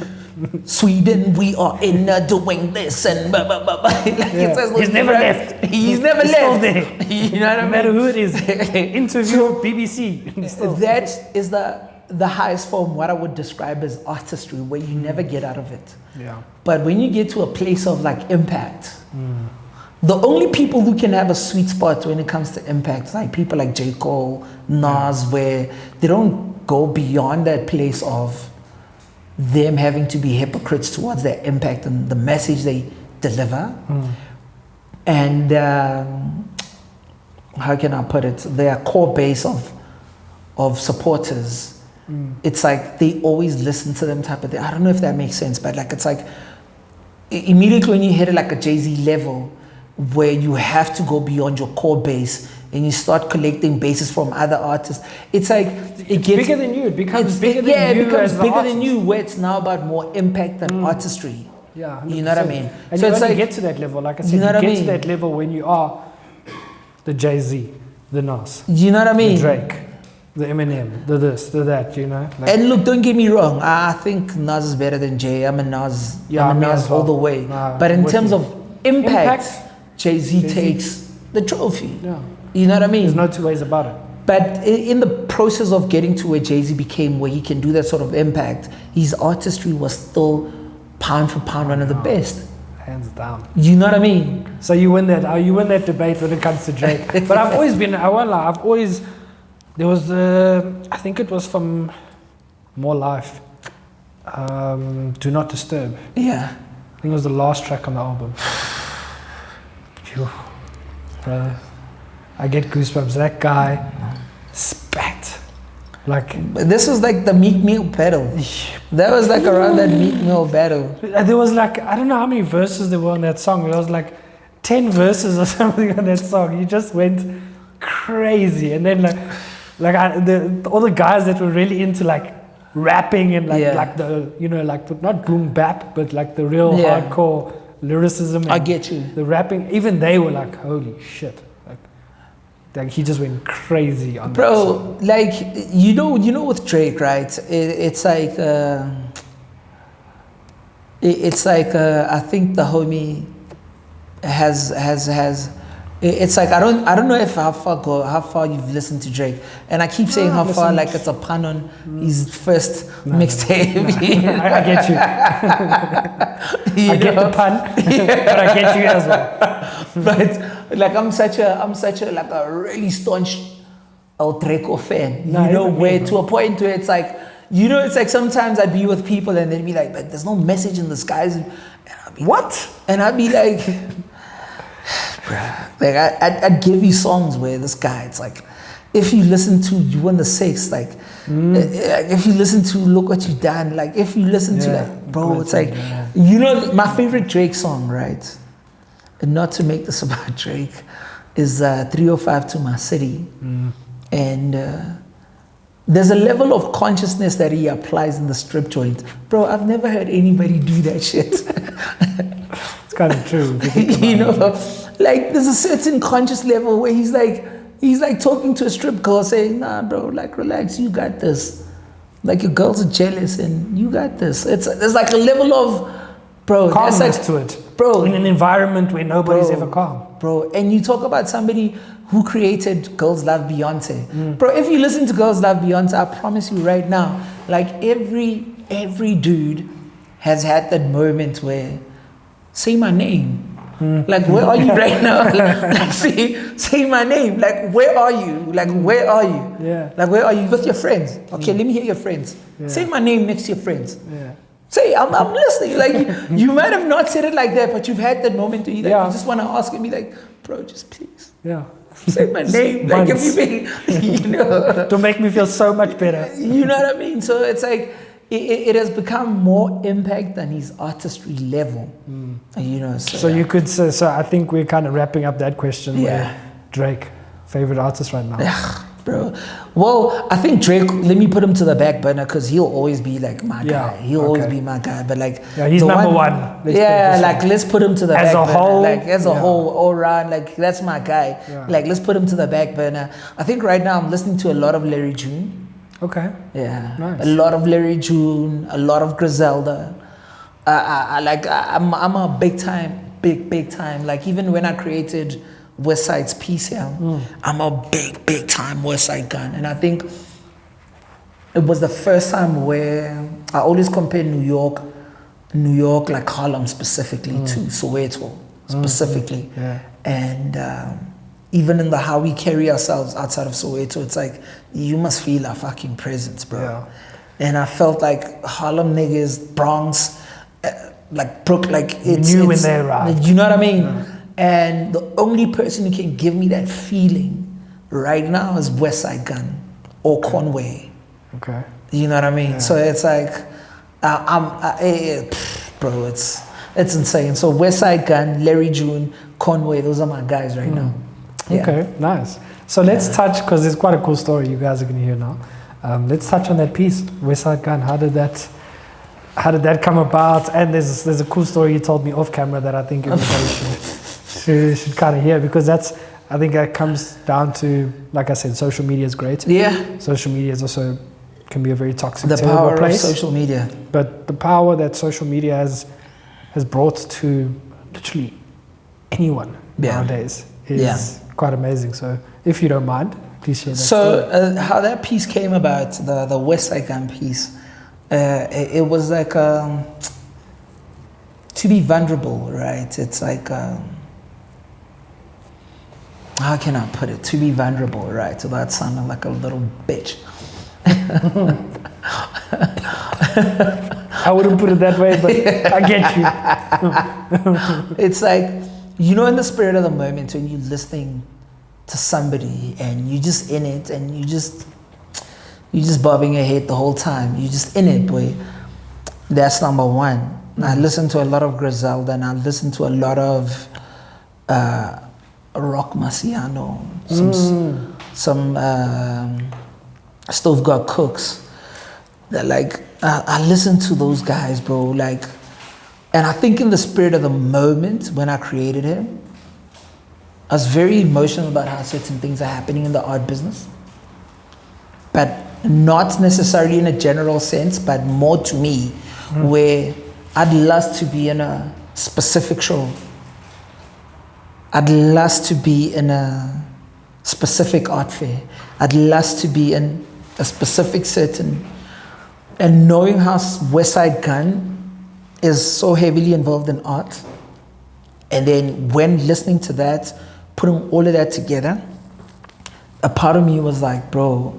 Sweden, we are in doing this and blah, blah, blah, blah. Like, it's as though he's never left. He's never left. Still there. You know what I mean? No matter who it is. Interview, BBC. That is the highest form, what I would describe as artistry, where you never get out of it. Yeah. But when you get to a place of like impact, the only people who can have a sweet spot when it comes to impact, like people like J. Cole, Nas, where they don't go beyond that place of them having to be hypocrites towards their impact and the message they deliver. And how can I put it? Their core base of supporters. It's like they always listen to them type of thing. I don't know if that makes sense, but like it's like immediately when you hit it like a Jay-Z level where you have to go beyond your core base and you start collecting bases from other artists, it's like it gets bigger than you. It becomes bigger than you. Yeah, it becomes bigger artist. than you, where it's now about more impact than artistry. Yeah, 100%. You know what I mean? And so you it's only like, get to that level. Like I said, you know what I get mean? to that level when you are the Jay-Z, the Nas, you know what I mean? the Drake, the Eminem, the this, the that, you know? Like, And look, don't get me wrong. I think Nas is better than Jay. I'm a Nas all the way. But in terms of impact, Jay-Z takes the trophy. Yeah. You know what I mean? There's no two ways about it. But in the process of getting to where Jay-Z became, where he can do that sort of impact, his artistry was still pound for pound one of the best. Hands down. You know what I mean? So you win that debate when it comes to Drake. But I've always been, I won't lie, there was, I think it was from More Life, Do Not Disturb. Yeah. I think it was the last track on the album. Phew. Brother, I get goosebumps. That guy spat. Like, this was like the Meek Mill battle. That was like around that Meek Mill battle. There was like, I don't know how many verses there were on that song. There was like 10 verses or something on that song. He just went crazy. And then all the guys that were really into like rapping and like the, you know, like not boom bap, but like the real hardcore lyricism. And I get you. The rapping, even they were like, holy shit. Like he just went crazy on that song. Like you know with Drake, right? It's like I think the homie has it's like I don't know if how far you've listened to Drake, and I keep saying how far, like it's a pun on his first mixtape. I get you. I get the pun, but I get you as well. But like I'm such a like a really staunch El Draco fan. Where to a point where it's like, it's like sometimes I'd be with people and they'd be like, but there's no message in the skies. And I'd be, what? And I'd be like, like I'd give you songs where this guy, it's like, if you listen to You Won the Six, like if you listen to Look What You Done, like if you listen to like, bro, it's like, my favorite Drake song, right? And not to make this about Drake, is 305 to My City. And there's a level of consciousness that he applies in the strip joint. Bro, I've never heard anybody do that shit. It's kind of true. Like there's a certain conscious level where he's like talking to a strip girl saying, nah, bro, like relax, you got this. Like your girls are jealous and you got this. There's like a level of, bro, calmness to it. Bro, in an environment where nobody's ever calm. Bro, and you talk about somebody who created Girls Love Beyonce. Bro, if you listen to Girls Love Beyonce, I promise you right now, like every dude has had that moment where, say my name. Like, where are you right now? Like, say my name. Like, where are you? Like, where are you? Yeah. Like, where are you with your friends? Okay, let me hear your friends. Yeah. Say my name next to your friends. Yeah. Say, I'm listening. Like, you might have not said it like that, but you've had that moment where you, like, you just want to ask and be like, bro, just please. Yeah. Say my name. Like, if you know. To make me feel so much better. You know what I mean? So it's like, it has become more impact than his artistry level. You know. So you could say, so I think we're kind of wrapping up that question. Yeah. Where Drake, favorite artist right now? Bro. Well, I think Drake, let me put him to the back burner because he'll always be like my guy. He'll always be my guy. But like, he's number one. Let's put him to the back burner. Whole, like as a whole, all around, like that's my guy. Yeah. Like let's put him to the back burner. I think right now I'm listening to a lot of Larry June. Okay. Yeah. Nice. A lot of Larry June, a lot of Griselda. I'm a big time. Like even when I created West Side's piece here, I'm a big time West Side Gun. And I think it was the first time where I always compare New York, like Harlem specifically to Soweto specifically. Yeah. And even in how we carry ourselves outside of Soweto, it's like, you must feel our fucking presence, bro. Yeah. And I felt like Harlem niggas, Bronx, like Brook, like it's when they arrived. You know what I mean? Yeah. And the only person who can give me that feeling right now is West Side Gun or Conway. Okay. You know what I mean? Yeah. So it's like, bro, it's insane. So West Side Gun, Larry June, Conway, those are my guys right now. Yeah. Okay, nice. So let's touch, because it's quite a cool story you guys are going to hear now. Let's touch on that piece, West Side Gun. How did that come about? And there's a cool story you told me off camera that I think everybody should kind of hear, because I think that comes down to, like I said, social media is great. Yeah. Social media is also can be a very toxic, the terrible power place. of social media. But the power that social media has brought to literally anyone nowadays is quite amazing. So if you don't mind, please share that story. How that piece came about, the West Side Gun piece, it was like to be vulnerable, right? It's like how can I put it? To be vulnerable, right? Without sounding like a little bitch. I wouldn't put it that way, but I get you. It's like, you know, in the spirit of the moment when you're listening to somebody and you're just in it and you're just bobbing your head the whole time. You're just in it, boy. That's number one. Mm-hmm. I listen to a lot of Griselda and I listen to a lot of Rock Marciano, some Stove God Cooks. That like I listen to those guys, bro. Like, and I think in the spirit of the moment when I created him, I was very emotional about how certain things are happening in the art business, but not necessarily in a general sense, but more to me, where I'd love to be in a specific show. I'd love to be in a specific art fair. I'd love to be in a specific certain, and knowing how West Side Gun is so heavily involved in art, and then when listening to that, putting all of that together, a part of me was like, bro,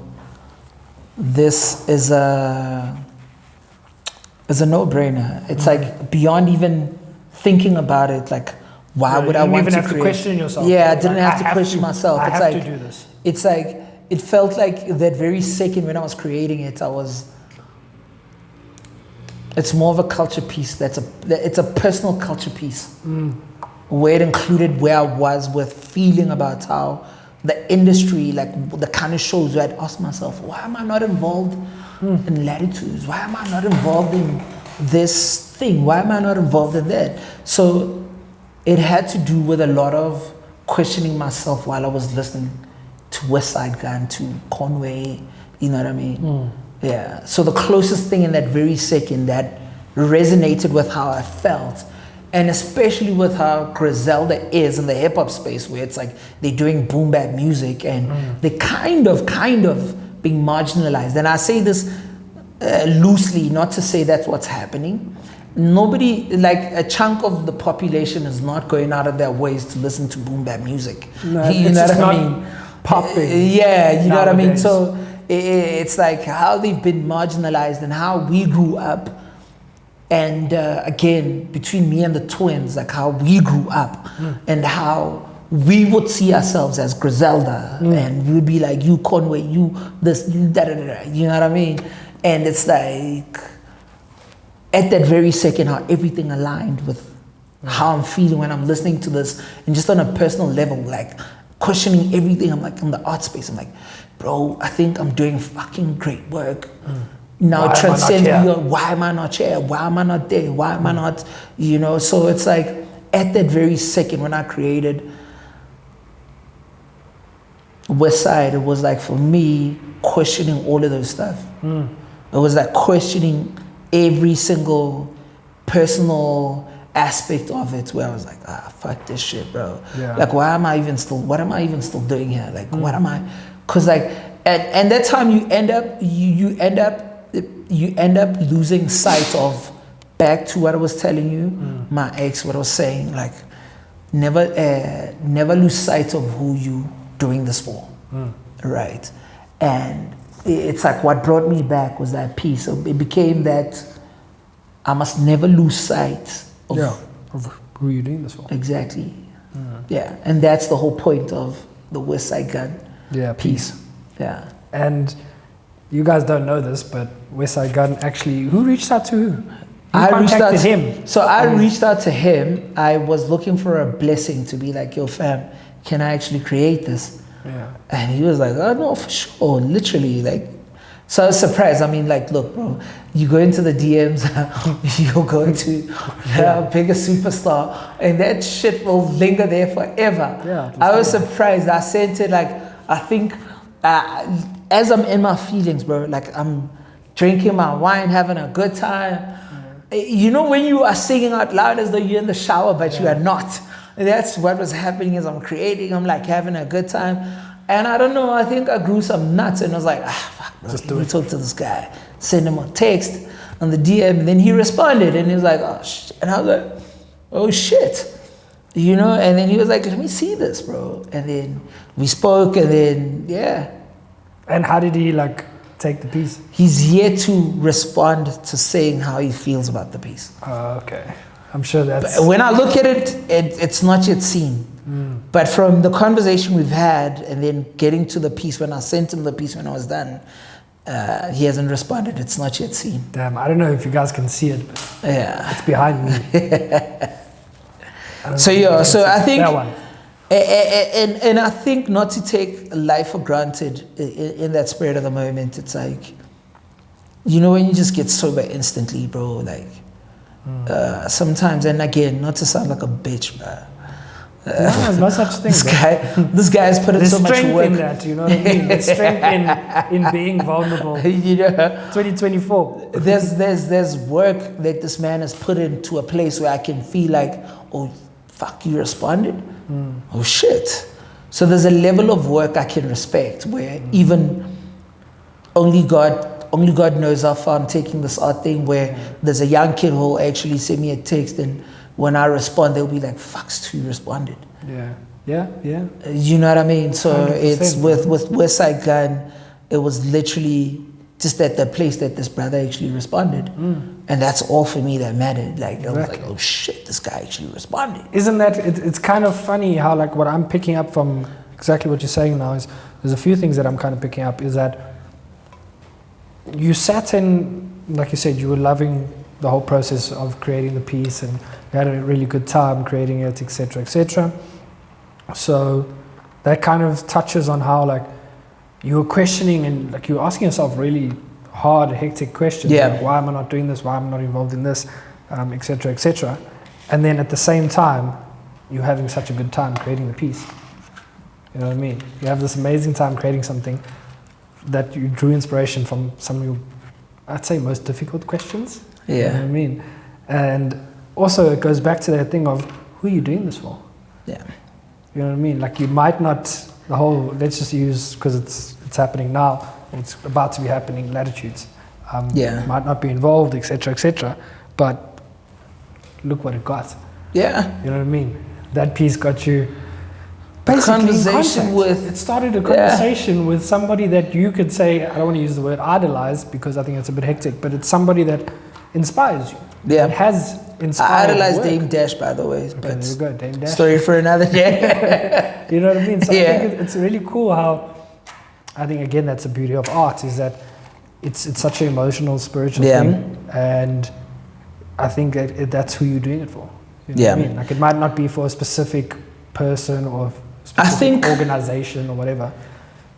this is a no-brainer. It's like beyond even thinking about it, like, why would I want to create? You didn't even have to question yourself. Yeah, I didn't have to question myself. I have to do this. It's like, it felt like that very second when I was creating it, it's more of a culture piece. It's a personal culture piece. Where it included where I was with feeling about how the industry, like the kind of shows where I'd ask myself, why am I not involved in Latitudes? Why am I not involved in this thing? Why am I not involved in that? So it had to do with a lot of questioning myself while I was listening to West Side Gun, to Conway, you know what I mean? Yeah. So the closest thing in that very second that resonated with how I felt, and especially with how Griselda is in the hip hop space, where it's like they're doing boom bap music and they kind of being marginalized. And I say this loosely, not to say that's what's happening. nobody, like a chunk of the population is not going out of their ways to listen to boom bap music. No, You know what I mean? Popping. Yeah, you know what I mean? nowadays. So it's like how they've been marginalized and how we grew up. And again, between me and the twins, like how we grew up and how we would see ourselves as Griselda and we would be like, you Conway, you this, you da da da da, you know what I mean? And it's like, at that very second, how everything aligned with how I'm feeling when I'm listening to this, and just on a personal level, like questioning everything. I'm like in the art space, I'm like, bro, I think I'm doing fucking great work. Now it transcends beyond, why am I not here? Why am I not there? Why am I not, you know? So it's like, at that very second when I created West Side, it was like for me, questioning all of those stuff. It was like questioning every single personal aspect of it, where I was like, fuck this shit, bro. Yeah. Like, what am I even still doing here? Like, what am I? Cause like, and that time you end up losing sight of, back to what I was telling you, my ex, what I was saying, like, never lose sight of who you doing this for, right? And it's like what brought me back was that piece. So it became that I must never lose sight of, of who you're doing this for. Exactly. Yeah, and that's the whole point of the West Side Gun piece. Yeah. And you guys don't know this, but West Side Gun actually, who reached out to who? I reached out to him. So I reached out to him. I was looking for a blessing to be like, yo fam, can I actually create this? Yeah. And he was like, oh no, for sure, literally, like. So I was surprised. I mean, like, look, bro, you go into the DMs, you're going to the biggest superstar, and that shit will linger there forever. Yeah, I was surprised. I sent it, like, I think, as I'm in my feelings, bro, like I'm drinking my wine, having a good time. You know when you are singing out loud as though you're in the shower, but you are not. And that's what was happening as I'm creating. I'm like having a good time. And I don't know, I think I grew some nuts and I was like, fuck, bro, let me talk to this guy. Send him a text on the DM. And then he responded and he was like, oh, shit. And I was like, oh, shit. You know, and then he was like, let me see this, bro. And then we spoke and then, yeah. And how did he like take the piece? He's yet to respond to saying how he feels about the piece. Okay. I'm sure that's... But when I look at it, it's not yet seen. But from the conversation we've had and then getting to the piece, when I sent him the piece when I was done, he hasn't responded. It's not yet seen. Damn, I don't know if you guys can see it, but yeah, it's behind me. So I think... That one. And I think not to take life for granted in that spirit of the moment. It's like, you know, when you just get sober instantly, bro, like sometimes, and again, not to sound like a bitch, bro. No, there's no such thing. This guy has put in so much work. In that, you know what I mean? There's strength in being vulnerable. You know, 2024. There's work that this man has put into a place where I can feel like, oh, fuck, you responded? Oh shit. So there's a level of work I can respect where even only God knows how far I'm taking this art thing, where there's a young kid who will actually send me a text and when I respond, they'll be like, fuck, Sthu responded. Yeah. You know what I mean? So 100%. it's with West Side Gun, it was literally just at the place that this brother actually responded. And that's all for me that mattered. Like, I was like, oh shit, this guy actually responded. Isn't that, it's kind of funny how like what I'm picking up from exactly what you're saying now is, there's a few things that I'm kind of picking up is that you sat in, like you said, you were loving the whole process of creating the piece and you had a really good time creating it, etc., etc. So that kind of touches on how like you were questioning and like you were asking yourself really hard, hectic questions. Yeah. Like, why am I not doing this? Why am I not involved in this? Etc., etc. And then at the same time, you're having such a good time creating the piece. You know what I mean? You have this amazing time creating something that you drew inspiration from some of your, I'd say, most difficult questions. Yeah. You know what I mean? And also it goes back to that thing of who are you doing this for? Yeah. You know what I mean? Like you might not, the whole, let's just use, because it's happening now, it's about to be happening, latitudes. Might not be involved, etc., etc. But look what it got. Yeah. You know what I mean? That piece got you conversation with. It started a conversation with somebody that you could say, I don't want to use the word idolize because I think it's a bit hectic, but it's somebody that inspires you. Yeah. It has inspired. I idolize work. Dame Dash, by the way. Okay, But there you go, Dame Dash. story for another day. You know what I mean? So I think it's really cool how, I think again that's the beauty of art, is that it's such an emotional, spiritual thing, and I think that's who you're doing it for. You know what I mean? Like, it might not be for a specific person or specific organization or whatever,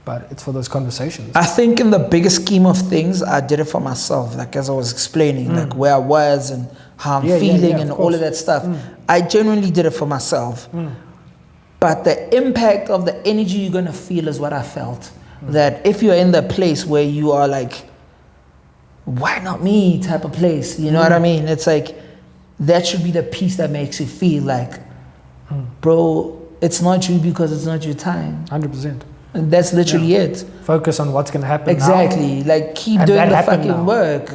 but it's for those conversations. I think in the bigger scheme of things, I did it for myself. Like, as I was explaining, like where I was and how I'm feeling and all of that stuff. I genuinely did it for myself. But the impact of the energy you're going to feel is what I felt. That if you're in the place where you are like, why not me type of place, you know what I mean? It's like, that should be the piece that makes you feel like, bro, it's not you because it's not your time. 100%. And that's literally it. Focus on what's going to happen Exactly. now. Like, keep doing the fucking work.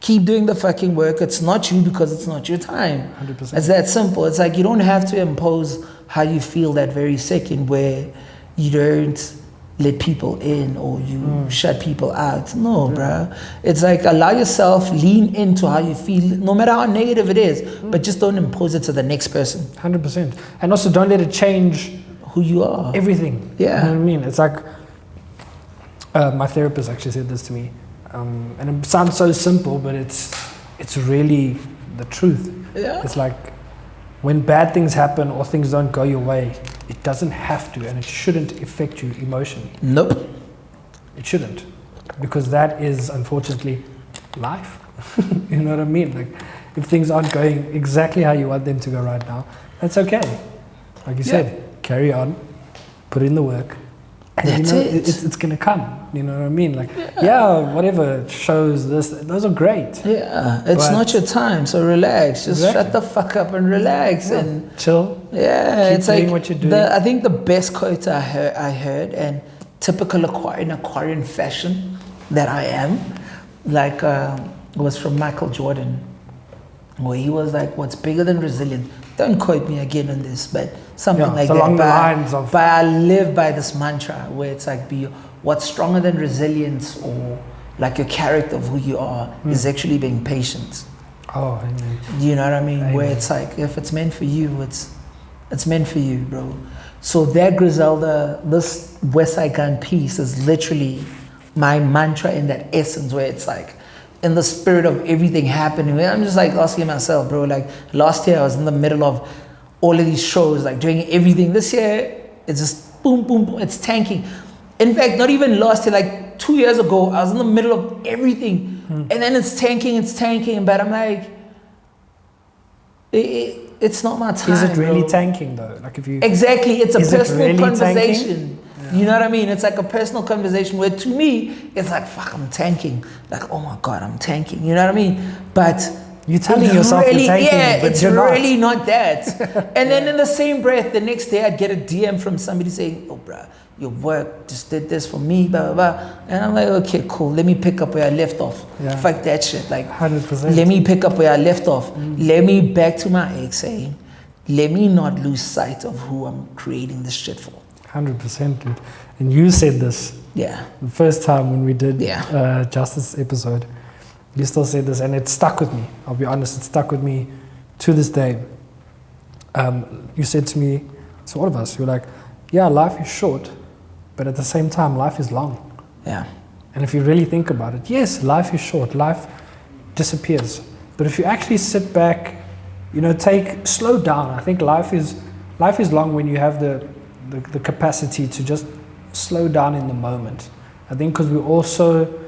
Keep doing the fucking work. It's not you because it's not your time. 100%. It's that simple. It's like, you don't have to impose how you feel that very second where you don't let people in or you shut people out. No, bruh. It's like, allow yourself, lean into how you feel, no matter how negative it is, but just don't impose it to the next person. 100%. And also don't let it change who you are. Everything. Yeah. You know what I mean? It's like, my therapist actually said this to me, and it sounds so simple, but it's really the truth. Yeah. It's like, when bad things happen or things don't go your way, it doesn't have to and it shouldn't affect you emotionally. Nope. It shouldn't. Because that is, unfortunately, life. You know what I mean? Like, if things aren't going exactly how you want them to go right now, that's okay. Like you said, carry on, put in the work, and that's it's going to come. You know what I mean? Like, whatever shows this, those are great. Yeah, it's not your time, so relax. Just shut the fuck up and relax and chill. Yeah, keep it's doing like what you're doing. I think the best quote I heard, and typical Aquarian fashion that I am, like, was from Michael Jordan, where he was like, "What's bigger than resilience?" Don't quote me again on this, but something like that. Along the lines of. But I live by this mantra where it's like, what's stronger than resilience or like your character of who you are is actually being patient. Oh, amen. You know what I mean? Amen. Where it's like, if it's meant for you, it's meant for you, bro. So that Griselda, this West Side Gun piece is literally my mantra in that essence, where it's like, in the spirit of everything happening, I'm just like asking myself, bro, like last year I was in the middle of all of these shows, like doing everything. This year, it's just boom, boom, boom, it's tanking. In fact, not even last year, like 2 years ago, I was in the middle of everything. And then it's tanking, but I'm like, it's not my time. Is it really bro. Tanking though? Like, if you Exactly, it's a personal really conversation. You know what I mean? It's like a personal conversation where, to me, it's like, fuck, I'm tanking. Like, oh my God, I'm tanking. You know what I mean? But you're telling yourself really, you're tanking, but it's you're really not that. And then in the same breath, the next day, I'd get a DM from somebody saying, "Oh, bruh, your work just did this for me, blah, blah, blah." And I'm like, okay, cool. Let me pick up where I left off. Yeah. Fuck that shit. Like, 100%. let me pick up where I left off. Let me back to my egg saying, let me not lose sight of who I'm creating this shit for. 100%, dude. And you said this Yeah. the first time when we did Yeah. Justice episode. You still said this, and it stuck with me. I'll be honest, it stuck with me to this day. You said to me, to all of us, you're like, yeah, life is short, but at the same time, life is long. Yeah. And if you really think about it, yes, life is short, life disappears. But if you actually sit back, slow down. I think life is long when you have the capacity to just slow down in the moment. I think because we're all so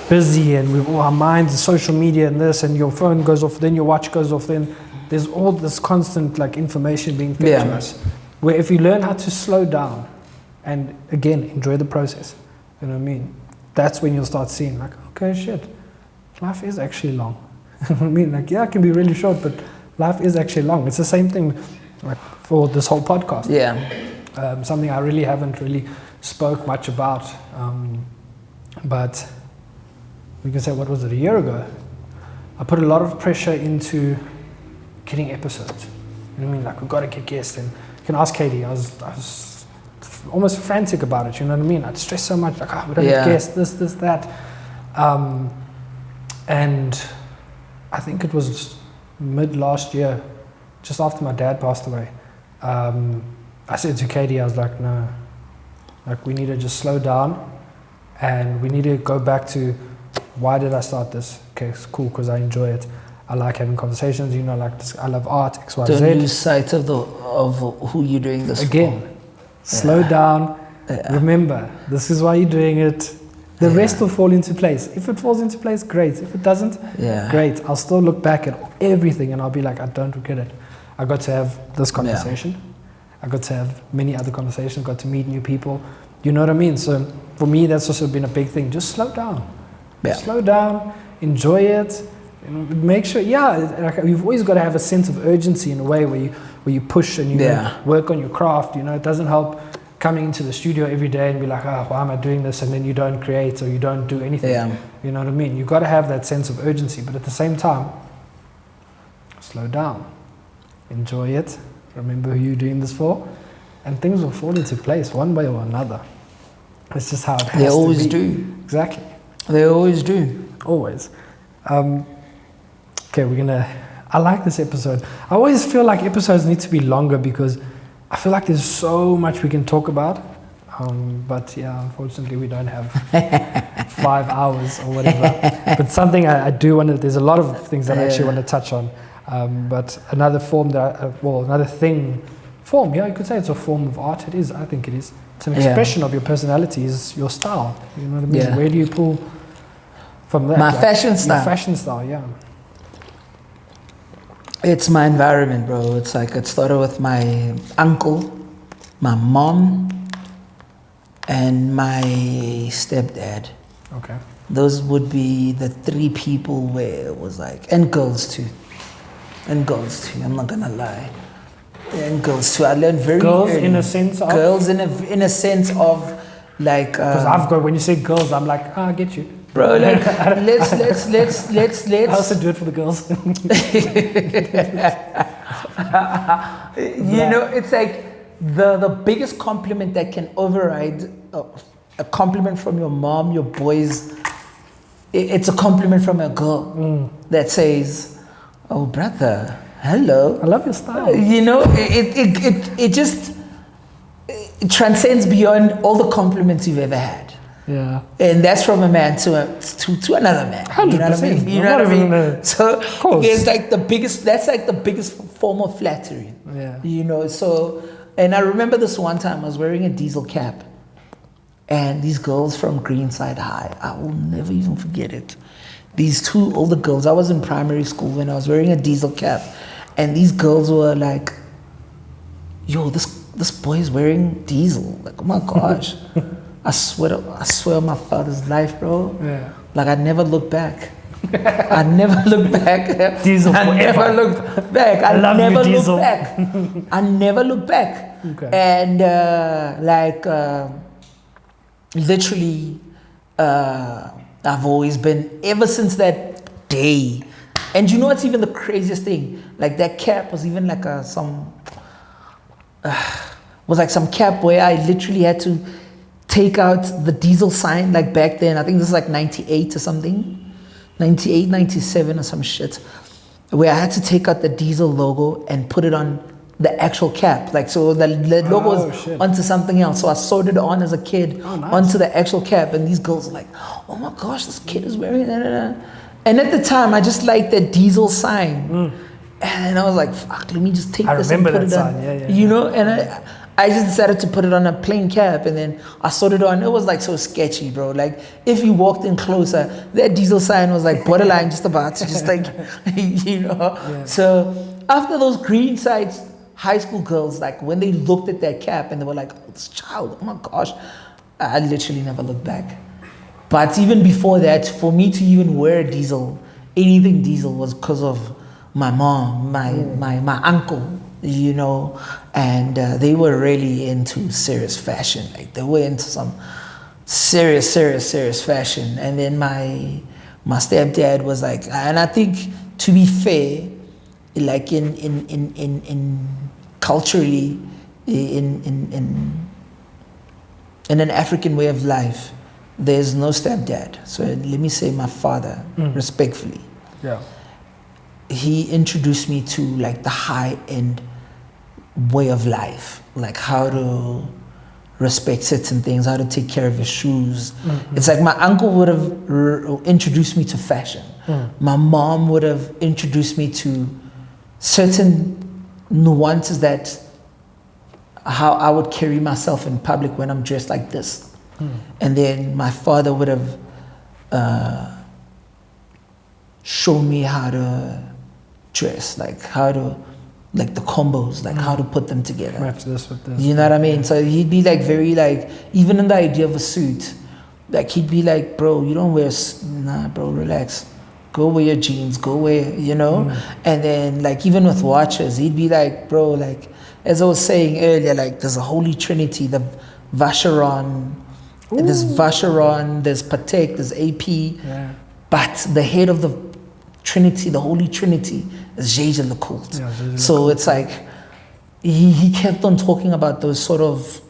busy and we've all our minds, social media and this, and your phone goes off, then your watch goes off, then there's all this constant like information being fed to us. Where if you learn how to slow down and again enjoy the process, you know what I mean? That's when you'll start seeing like, okay, shit, life is actually long. I mean, like, yeah, it can be really short, but life is actually long. It's the same thing like for this whole podcast. Yeah. Something I really haven't really spoke much about, but we can say, what was it, a year ago? I put a lot of pressure into getting episodes. You know what I mean? Like, we've got to get guests. And you can ask Katie. I was almost frantic about it. You know what I mean? I'd stress so much. Like, we don't have guests, this, that. And I think it was mid last year, just after my dad passed away. I said to Katie, I was like, no, like, we need to just slow down, and we need to go back to, why did I start this? Okay, it's cool because I enjoy it. I like having conversations, you know, like this, I love art, X, Y, Z. Don't lose sight of who you're doing this again. For. Slow down. Remember, this is why you're doing it. The rest will fall into place. If it falls into place, great. If it doesn't, great. I'll still look back at everything and I'll be like, I don't regret it. I got to have this conversation. I got to have many other conversations, got to meet new people. You know what I mean? So for me, that's also been a big thing. Just slow down. Slow down, enjoy it. Make sure, like, you've always got to have a sense of urgency in a way where you push and you work on your craft. You know, it doesn't help coming into the studio every day and be like, why am I doing this? And then you don't create or you don't do anything. You know what I mean? You've got to have that sense of urgency, but at the same time, slow down, enjoy it, remember who you're doing this for, and things will fall into place one way or another. It's just how it has to be. They always do. Exactly. They always do. Always. Okay, I like this episode. I always feel like episodes need to be longer because I feel like there's so much we can talk about. But unfortunately we don't have 5 hours or whatever. But something I do want to, there's a lot of things that I actually want to touch on. But another form you could say it's a form of art. It is, I think it is. It's an expression of your personality, is your style. You know what I mean? Yeah. Where do you pull from that? My fashion style. Your fashion style, It's my environment, bro. It's like it started with my uncle, my mom, and my stepdad. Okay. Those would be the 3 people where it was like, and girls too. I'm not gonna lie. And girls too. I learned very girls early. In a sense of girls in a sense of like. Because when you say girls, I'm like, I get you. Bro, like, let's. I also do it for the girls. You know, it's like the biggest compliment that can override a compliment from your mom, your boys. It's a compliment from a girl that says, "Oh, brother, hello. I love your style." You know, it just transcends beyond all the compliments you've ever had. Yeah. And that's from a man to another man. 100%. You know what I mean? You know what I mean? So it's like that's like the biggest form of flattery. Yeah. You know, so, and I remember this one time I was wearing a diesel cap and these girls from Greenside High, I will never even forget it. These 2 older girls, I was in primary school when I was wearing a diesel cap and these girls were like, yo, this boy is wearing diesel. Like, oh my gosh. I swear on my father's life, bro. Yeah. Like, I never looked back. I never looked back. Diesel forever. I never looked back. I love never you, looked Diesel. back. I never looked back. Okay. And literally, I've always been, ever since that day. And you know what's even the craziest thing? Like, that cap was even like some cap where I literally had to take out the diesel sign, like back then. I think this is like 98 or something, 98, 97 or some shit, where I had to take out the diesel logo and put it on the actual cap. Like, so the logo was onto something else. So I sewed it on as a kid onto the actual cap. And these girls are like, oh my gosh, this kid is wearing that. And at the time, I just liked that diesel sign. And I was like, fuck, let me just take this and put it on. Yeah, you know, and I just decided to put it on a plain cap, and then I sewed it on. It was like so sketchy, bro. Like, if you walked in closer, that diesel sign was like borderline just about to just like, you know. Yeah. So after those Greenside high school girls, like when they looked at that cap and they were like, oh, this child, oh my gosh, I literally never looked back. But even before that, for me to even wear anything diesel was because of my mom, my uncle, you know, and they were really into serious fashion. Like, they were into some serious fashion. And then my stepdad was like, and I think, to be fair, like in culturally, in an African way of life, there's no stepdad. So let me say my father, respectfully. Yeah. He introduced me to like the high-end way of life, like how to respect certain things, how to take care of your shoes. It's like my uncle would have introduced me to fashion. My mom would have introduced me to certain nuances that how I would carry myself in public when I'm dressed like this. And then my father would have shown me how to dress, like how to, like the combos, like how to put them together. Match this with this. You know what I mean? So he'd be like very like, even in the idea of a suit, like he'd be like, bro, you don't wear, nah, bro, relax. Go wear your jeans, go wear, you know? And then like even with watches, he'd be like, bro, like, as I was saying earlier, like there's a holy trinity, the Vacheron, there's Vacheron, there's Patek, there's AP, but the head of the trinity, the holy trinity, is Jaeger LeCoultre. So it's like, he kept on talking about those sort of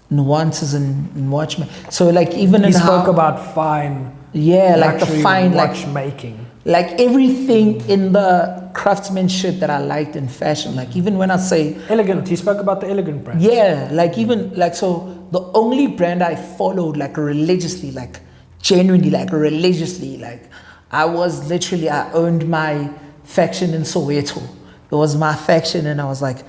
nuances in watchmaking. So like even he spoke about fine, like the fine watchmaking, like everything in the craftsmanship that I liked in fashion. Like even when I say elegant, he spoke about the elegant brand. Yeah, like even like, so the only brand I followed like religiously, like genuinely, like religiously, like I was literally, I owned my faction in Soweto. It was my faction, and I was like,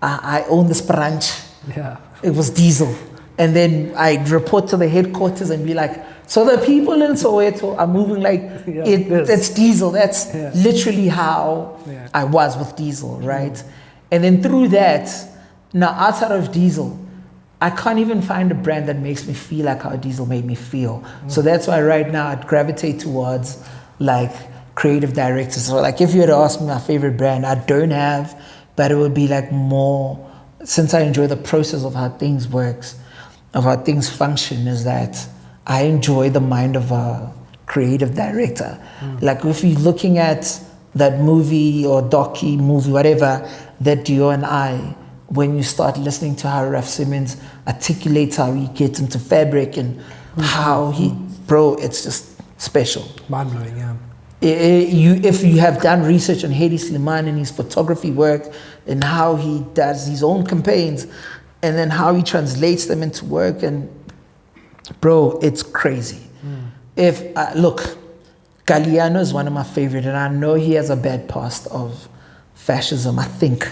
I own this branch. Yeah. It was Diesel. And then I'd report to the headquarters and be like, so the people in Soweto are moving like, it's Diesel. That's literally how I was with Diesel, right? And then through that, now outside of Diesel, I can't even find a brand that makes me feel like how Diesel made me feel. So that's why right now I'd gravitate towards like creative directors. So like if you had asked me my favorite brand, I don't have, but it would be like more, since I enjoy the process of how things works, of how things function, is that I enjoy the mind of a creative director. Like if you're looking at that movie or docu movie, whatever, that you and I, when you start listening to how Raf Simons articulates how he gets into fabric and how he, bro, it's just special. Mind-blowing, yeah. If you have done research on Hedi Slimane and his photography work and how he does his own campaigns and then how he translates them into work, and bro, it's crazy. If look, Galliano is one of my favorite, and I know he has a bad past of fascism. I think,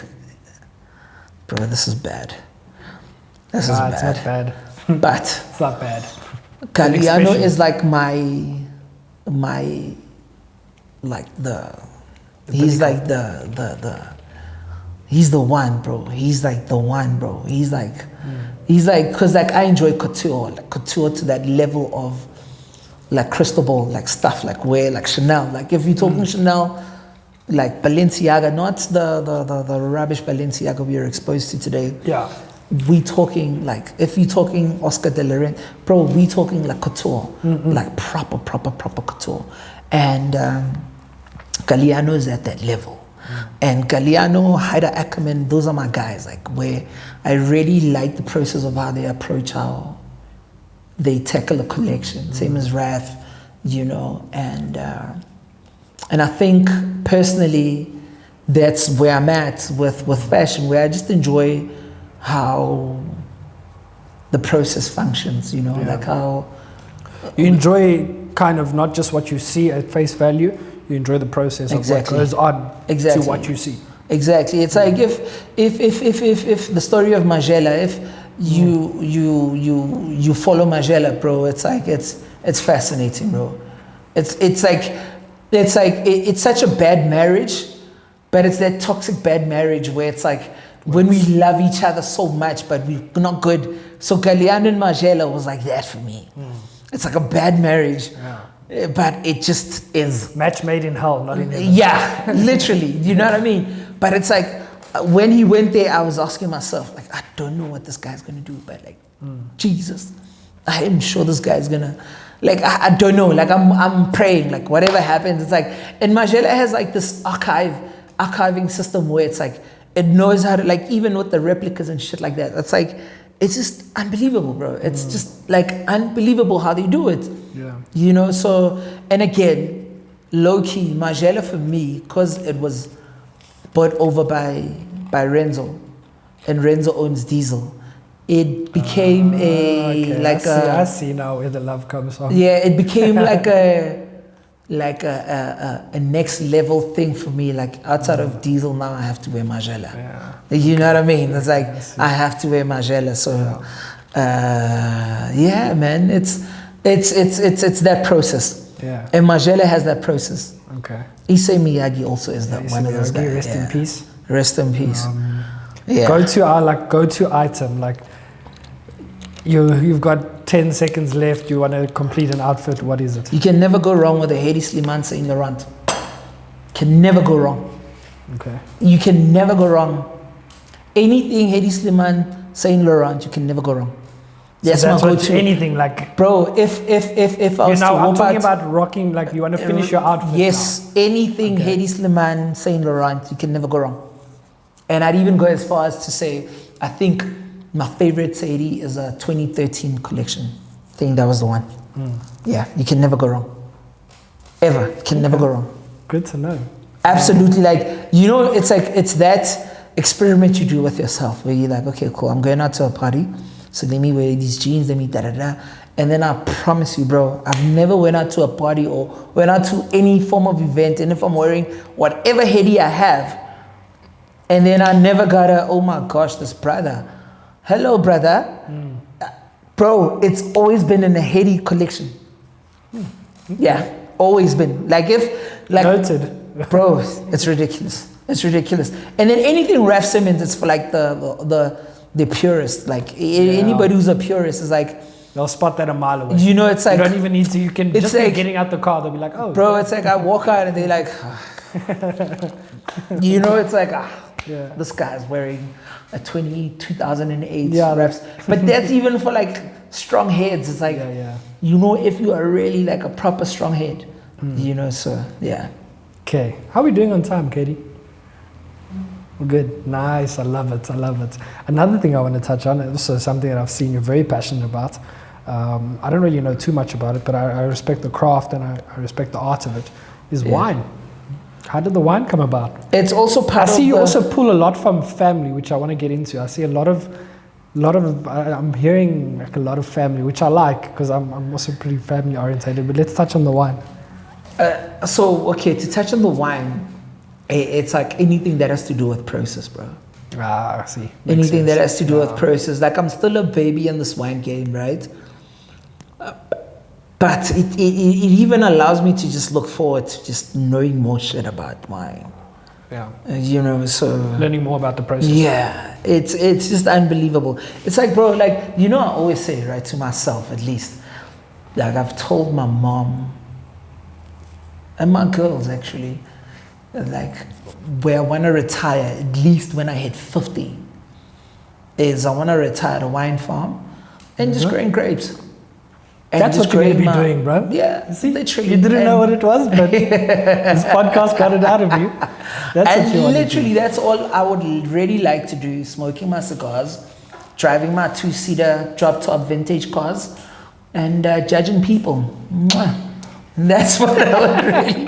bro, this is bad. This is bad. It's not bad. But it's not bad. Galliano is like my like he's like he's the one, bro. He's like the one, bro. He's like because like I enjoy couture to that level of like Cristobal, like stuff like wear like Chanel. Like if you're talking Chanel, like Balenciaga, not the rubbish Balenciaga we are exposed to today. Yeah. We talking like, if you're talking Oscar de la Renta, bro, we talking like couture, like proper couture. And Galliano is at that level. And Galliano, Haida Ackerman, those are my guys, like where I really like the process of how they approach, how they tackle a collection, same as Raf, you know, and I think personally, that's where I'm at with fashion, where I just enjoy how the process functions, you know, like how... You enjoy kind of not just what you see at face value, you enjoy the process of what goes on to what you see. Exactly. It's like if the story of Magella, if you follow Magella, bro, it's like it's fascinating, bro. It's such a bad marriage, but it's that toxic bad marriage where it's like when we love each other so much, but we're not good. So Galliano and Magella was like that for me. It's like a bad marriage, but it just is. Match made in hell, not in heaven. Yeah, literally. You know what I mean? But it's like when he went there, I was asking myself, like, I don't know what this guy's gonna do, but like, Jesus, I am sure this guy's gonna, like, I don't know. Like I'm praying, like whatever happens, it's like, and Magella has like this archive archiving system where it's like, it knows how to, like, even with the replicas and shit like that, it's like, it's just unbelievable, bro. It's just like unbelievable how they do it. Yeah. You know, so, and again, low-key, Magella for me, because it was bought over by Renzo, and Renzo owns Diesel, it became I see now where the love comes from. Yeah, it became like a next level thing for me. Like outside of Diesel now, I have to wear Magella. Yeah. You know what I mean? It's like I have to wear Magella. So yeah, man, it's that process. Yeah. And Magella has that process. Okay. Issei Miyagi also is that one of those guys. Rest in peace. Rest in peace. Yeah. Go to item, like you've got 10 seconds left, you want to complete an outfit, what is it? You can never go wrong with a Hedy Slimane Saint Laurent. Can never go wrong. Okay. You can never go wrong. Anything Hedy Slimane Saint Laurent, you can never go wrong. That's my go-to. Anything, like, bro, if I was I'm talking about rocking, like you want to finish your outfit. Yes, anything Hedy Slimane Saint Laurent, you can never go wrong. And I'd even go as far as to say, I think my favorite Sadie is a 2013 collection. I think that was the one. Yeah, you can never go wrong. Ever. You can never go wrong. Good to know. Absolutely. Like, you know, it's like, it's that experiment you do with yourself where you're like, okay, cool, I'm going out to a party. So let me wear these jeans, let me da-da-da. And then I promise you, bro, I've never went out to a party or went out to any form of event. And if I'm wearing whatever Hedy I have, and then I never got oh my gosh, this brother. Hello, brother. Bro, it's always been in the Hedy collection. Yeah, always been. Like Noted. Bro, it's ridiculous. It's ridiculous. And then anything Raf Simons, it's for like the purist. Like anybody who's a purist is like, they'll spot that a mile away. You know, it's like, you don't even need to, you can just like, be getting out the car, they'll be like, oh. Bro, it's like I walk out and they're like, you know, it's like, this guy's wearing a 2008 reps. But that's even for like strong heads. It's like, you know, if you are really like a proper strong head, you know, so yeah. Okay. How are we doing on time, Katie? We're good. Nice. I love it. I love it. Another thing I want to touch on, also something that I've seen you're very passionate about. I don't really know too much about it, but I respect the craft and I respect the art of it, is wine. How did the wine come about? It's also part of I see you also pull a lot from family, which I want to get into. I see a lot of I'm hearing like a lot of family, which I like because I'm also pretty family orientated, but let's touch on the wine. To touch on the wine, it's like anything that has to do with process, bro. I see. Anything that has to do with process. Like I'm still a baby in this wine game, right? But it even allows me to just look forward to just knowing more shit about wine. Yeah. You know, so learning more about the process. Yeah, it's just unbelievable. It's like, bro, like, you know, I always say, right, to myself at least, like I've told my mom and my girls actually, like where I want to retire, at least when I hit 50, is I want to retire at a wine farm and just growing grapes. And that's what you're going to be doing, bro. Yeah, see, literally. You didn't know what it was, but this podcast got it out of you. That's what you want literally, to do. that's all I would really like to do, smoking my cigars, driving my 2-seater drop-top vintage cars, and judging people. Mwah. That's what I would really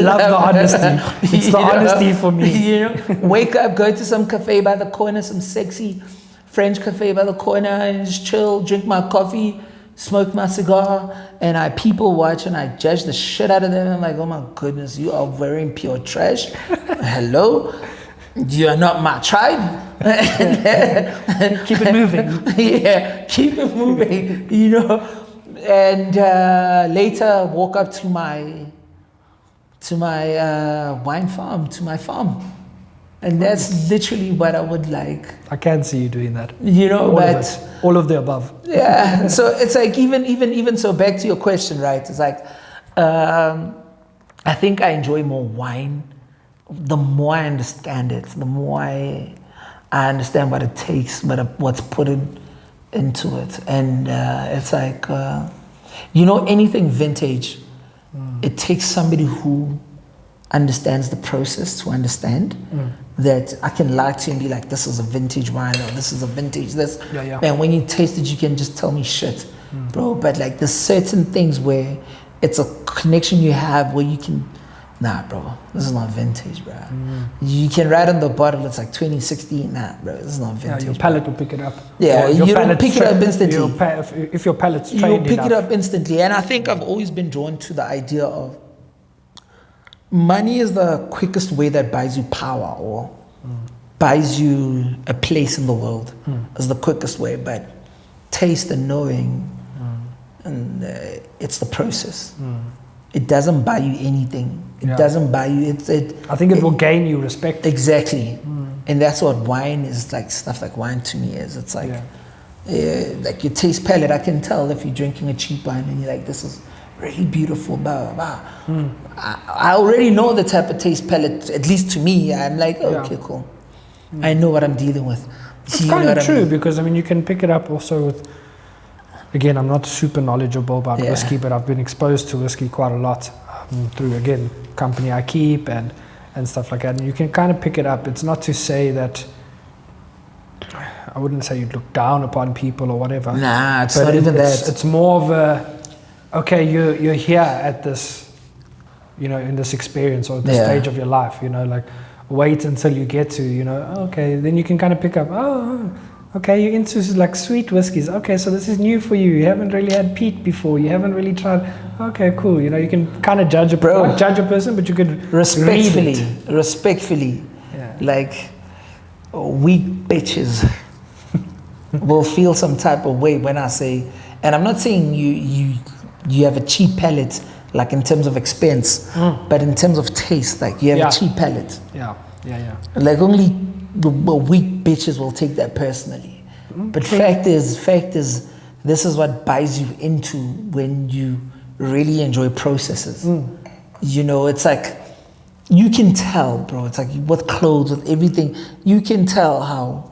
love. The honesty. It's the honesty for me. You know, wake up, go to some cafe by the corner, some sexy French cafe by the corner, and just chill, drink my coffee, smoke my cigar, and I people watch and I judge the shit out of them. I'm like, oh my goodness, you are wearing pure trash. Hello? You are not my tribe. Keep it moving. Yeah, keep it moving, you know. And later walk up to my wine farm, to my farm. And that's literally what I would like. I can see you doing that. You know, all of the above. Yeah. So it's like even so, back to your question, right? It's like I think I enjoy more wine. The more I understand it, the more I understand what it takes, what's put into it. And it's like you know, anything vintage, it takes somebody who understands the process to understand that I can lie to you and be like, this is a vintage wine or this is a vintage this. And when you taste it, you can just tell me shit, bro. But like there's certain things where it's a connection you have where you can, nah, bro, this is not vintage, bro. You can write on the bottle, it's like 2016, nah, bro, this is not vintage. Yeah, your palate will pick it up. Yeah, you don't pick it up instantly. If your palate's trained you'll pick it up instantly. And I think I've always been drawn to the idea of money is the quickest way that buys you power or buys you a place in the world. Is the quickest way, but taste and knowing, and it's the process. It doesn't buy you anything. It doesn't buy you. I think it will gain you respect. Exactly, and that's what wine is like. Stuff like wine to me is. It's like, like your taste palette. I can tell if you're drinking a cheap wine and you're like, this is really beautiful, blah, blah, blah. I already know the type of taste palette, at least to me. I'm like, okay, cool. I know what I'm dealing with. It's kind of true because, I mean, you can pick it up also with, again, I'm not super knowledgeable about whiskey, but I've been exposed to whiskey quite a lot through, again, company I keep and stuff like that. And you can kind of pick it up. It's not to say that, I wouldn't say you look down upon people or whatever. Nah, it's not even that. It's more of a, okay, you're here at this, you know, in this experience or this stage of your life, you know, like wait until you get to, you know, okay, then you can kind of pick up, okay, you're into like sweet whiskies. Okay, so this is new for you. You haven't really had peat before. You haven't really tried. Okay, cool. You know, you can kind of judge a person, but you could respectfully, like weak bitches will feel some type of way when I say, and I'm not saying you have a cheap palate, like in terms of expense, but in terms of taste, like you have a cheap palate. Yeah. Like only the weak bitches will take that personally. But fact is, this is what buys you into when you really enjoy processes. You know, it's like, you can tell, bro, it's like with clothes, with everything, you can tell how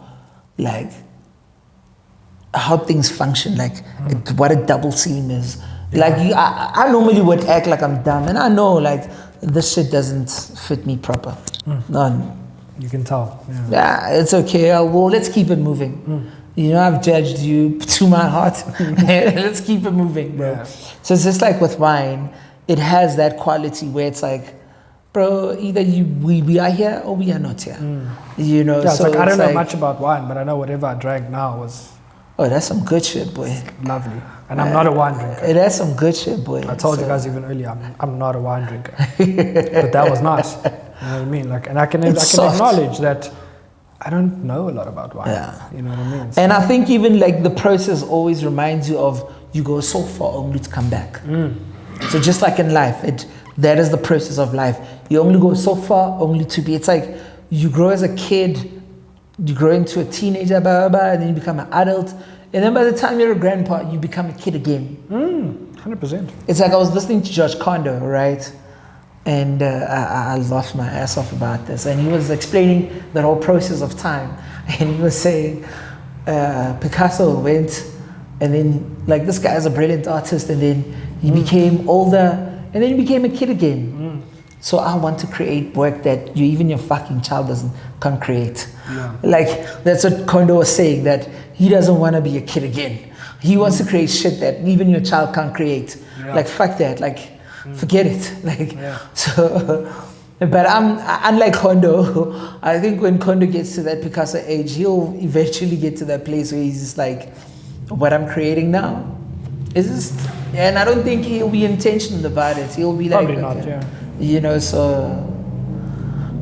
things function, like what a double seam is. Like I normally would act like I'm dumb, and I know like this shit doesn't fit me proper. None. You can tell. Yeah, it's okay. Well, let's keep it moving. You know, I've judged you to my heart. Let's keep it moving, bro. Yeah. So it's just like with wine, it has that quality where it's like, bro, either we are here or we are not here. You know, yeah, so it's like, I don't know much about wine, but I know whatever I drank now was. Oh, that's some good shit, boy. Lovely. And I'm not a wine drinker. It has some good shit, boy. I told you guys even earlier, I'm not a wine drinker. But that was nice. You know what I mean? Like, and I can acknowledge that I don't know a lot about wine. Yeah. You know what I mean? So, and I think even like the process always reminds you of, you go so far only to come back. So just like in life, that is the process of life. You only go so far only to be, it's like you grow as a kid, you grow into a teenager, blah, blah, blah, and then you become an adult. And then by the time you're a grandpa, you become a kid again. 100%. It's like I was listening to George Condo, right? And I laughed my ass off about this. And he was explaining the whole process of time. And he was saying Picasso went, and then like this guy is a brilliant artist, and then he became older, and then he became a kid again. So I want to create work that even your fucking child can't create. Yeah. Like that's what Kondo was saying, that he doesn't want to be a kid again. He wants to create shit that even your child can't create. Yeah. Like fuck that. Like forget it. Like so. But I'm unlike Kondo. I think when Kondo gets to that Picasso age, he'll eventually get to that place where he's just like, what I'm creating now is just, and I don't think he'll be intentional about it. He'll be like, probably not. Yeah. You know, so,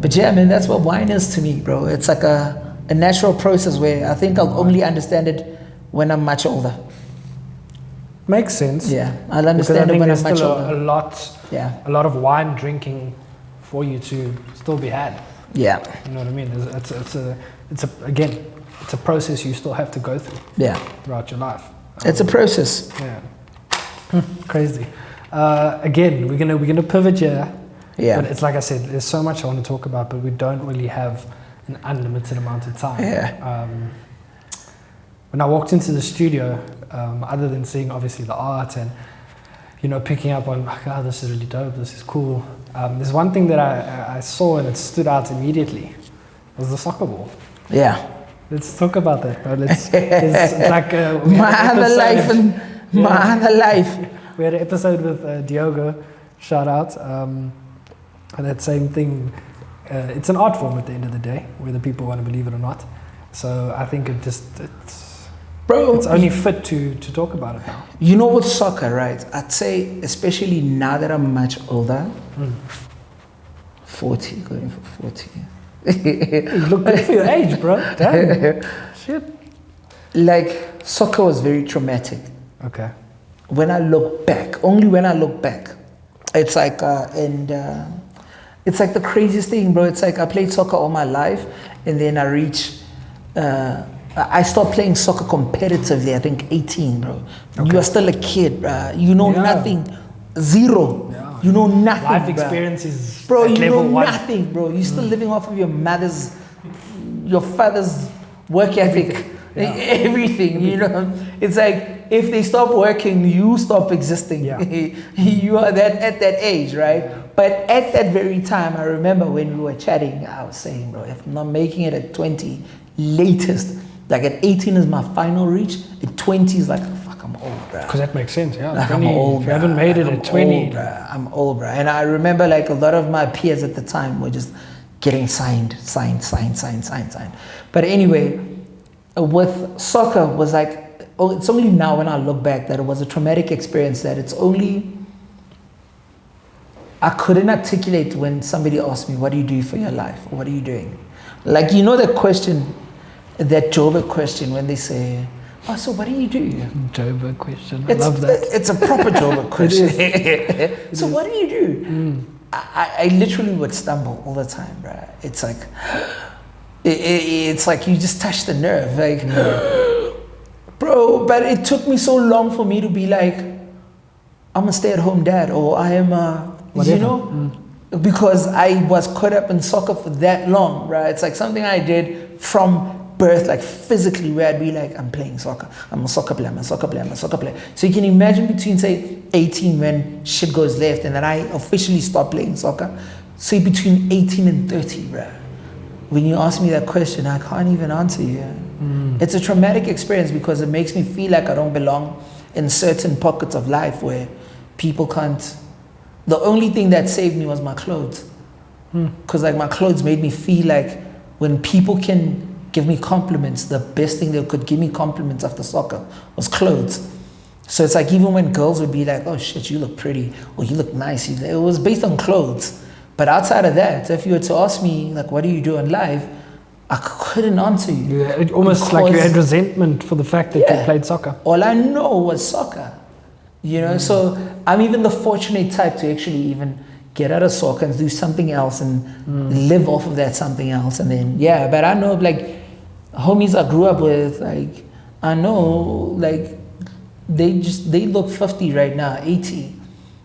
but yeah, man, that's what wine is to me, bro. It's like a natural process where I think I'll only understand it when I'm much older. Makes sense. Yeah, I'll understand it when I'm much older. A lot of wine drinking for you to still be had. Yeah. You know what I mean? It's a process you still have to go through. Yeah. Throughout your life. It's a process. Yeah. Crazy. Again, we're gonna pivot here. Yeah. But it's like I said, there's so much I want to talk about, but we don't really have an unlimited amount of time. Yeah. When I walked into the studio, other than seeing obviously the art and, you know, picking up on, oh, this is really dope, this is cool. There's one thing that I saw and it stood out immediately. Was the soccer ball. Yeah. Let's talk about that, bro. It's like my other life and my other life. We had an episode with Diogo, shout out, and that same thing. It's an art form at the end of the day, whether people want to believe it or not. So I think it's only fit to talk about it now. You know what soccer, right? I'd say, especially now that I'm much older, 40, going for 40. You look good for your age, bro. Damn. Shit. Like, soccer was very traumatic. Okay. When I look back, only when I look back, it's like, it's like the craziest thing, bro. It's like I played soccer all my life, and then I stopped playing soccer competitively, I think 18, bro. Okay. You are still a kid, bro. You know nothing. Zero. Yeah. You know nothing, life experience is bro, at you level know 1. nothing, bro. You're still living off of your father's work ethic. Everything, you know. It's like, if they stop working, you stop existing. Yeah. You are at that age, right? Yeah. But at that very time, I remember when we were chatting, I was saying, bro, if I'm not making it at 20, latest, like at 18 is my final reach, at 20 is like, fuck, I'm old, bro. Because that makes sense, yeah. Like 20, I'm old, if you haven't made it at 20. I'm old, bro. And I remember like a lot of my peers at the time were just getting signed. But anyway, with soccer was like, it's only now when I look back that it was a traumatic experience, that it's only, I couldn't articulate when somebody asked me, what do you do for your life? Or what are you doing? Like, you know that question, that Joburg question when they say, oh, so what do you do? Joburg question, I love that. It's a proper Joburg question. So what do you do? I literally would stumble all the time, bro. It's like, it's like you just touch the nerve, like, bro. But it took me so long for me to be like, I'm a stay-at-home dad, or I am whatever. You know, because I was caught up in soccer for that long, right? It's like something I did from birth, like physically, where I'd be like, I'm playing soccer, I'm a soccer player, I'm a soccer player, I'm a soccer player. So you can imagine between, say, 18 when shit goes left, and then I officially stopped playing soccer. Say between 18 and 30, bro. When you ask me that question, I can't even answer you. It's a traumatic experience because it makes me feel like I don't belong in certain pockets of life where people can't. The only thing that saved me was my clothes. Because like my clothes made me feel like when people can give me compliments, the best thing they could give me compliments after soccer was clothes. So it's like even when girls would be like, oh shit, you look pretty, or you look nice, it was based on clothes. But outside of that, if you were to ask me, like, what do you do in life, I couldn't answer you. Yeah, almost like you had resentment for the fact that you played soccer. All I know was soccer, you know? So I'm even the fortunate type to actually even get out of soccer and do something else and live off of that something else. And then, but I know, like, homies I grew up with, like, I know, like, they look 50 right now, 80,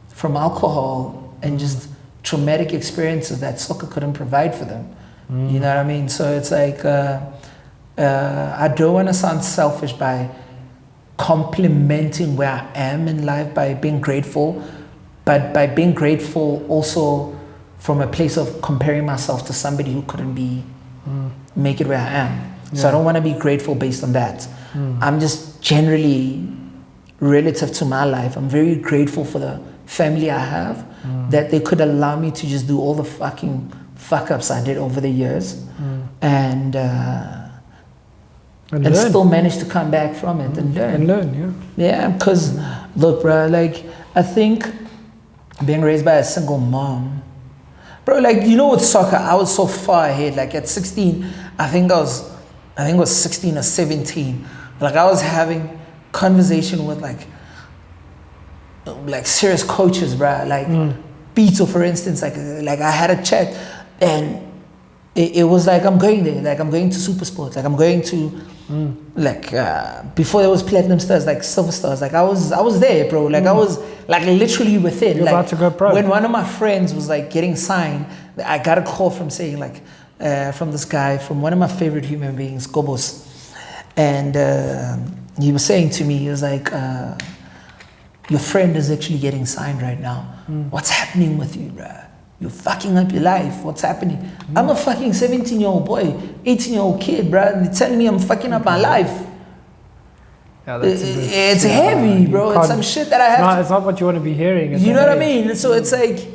from alcohol and just traumatic experiences that soccer couldn't provide for them. You know what I mean? So it's like, I don't want to sound selfish by complimenting where I am in life by being grateful, but by being grateful also from a place of comparing myself to somebody who couldn't make it where I am. So I don't want to be grateful based on that. I'm just generally, relative to my life, I'm very grateful for the family I have, that they could allow me to just do all the fucking fuck-ups I did over the years, and still manage to come back from it and learn. And learn, Yeah, because, look, bro, like, I think being raised by a single mom, bro, like, you know, with soccer, I was so far ahead. Like, at 16, I think it was 16 or 17. Like, I was having conversation with, like serious coaches, bro. Like, Pito, for instance, like I had a chat, and it was like, I'm going there. Like, I'm going to Super Sports. Like, I'm going to, before there was Platinum Stars, like Silver Stars. Like, I was there, bro. Like, I was, like, literally within. You're like, about to go pro. When one of my friends was, like, getting signed, I got a call from saying, like, from this guy, from one of my favorite human beings, Gobos. And he was saying to me, he was like, your friend is actually getting signed right now. What's happening with you, bruh? you're fucking up your life. What's happening? I'm a fucking 17-year-old boy, 18-year-old kid, bro. And they're telling me I'm fucking up my life. Yeah, that's it's heavy, bro. It's some shit that I have. It's not what you want to be hearing. You know what I mean? So it's like,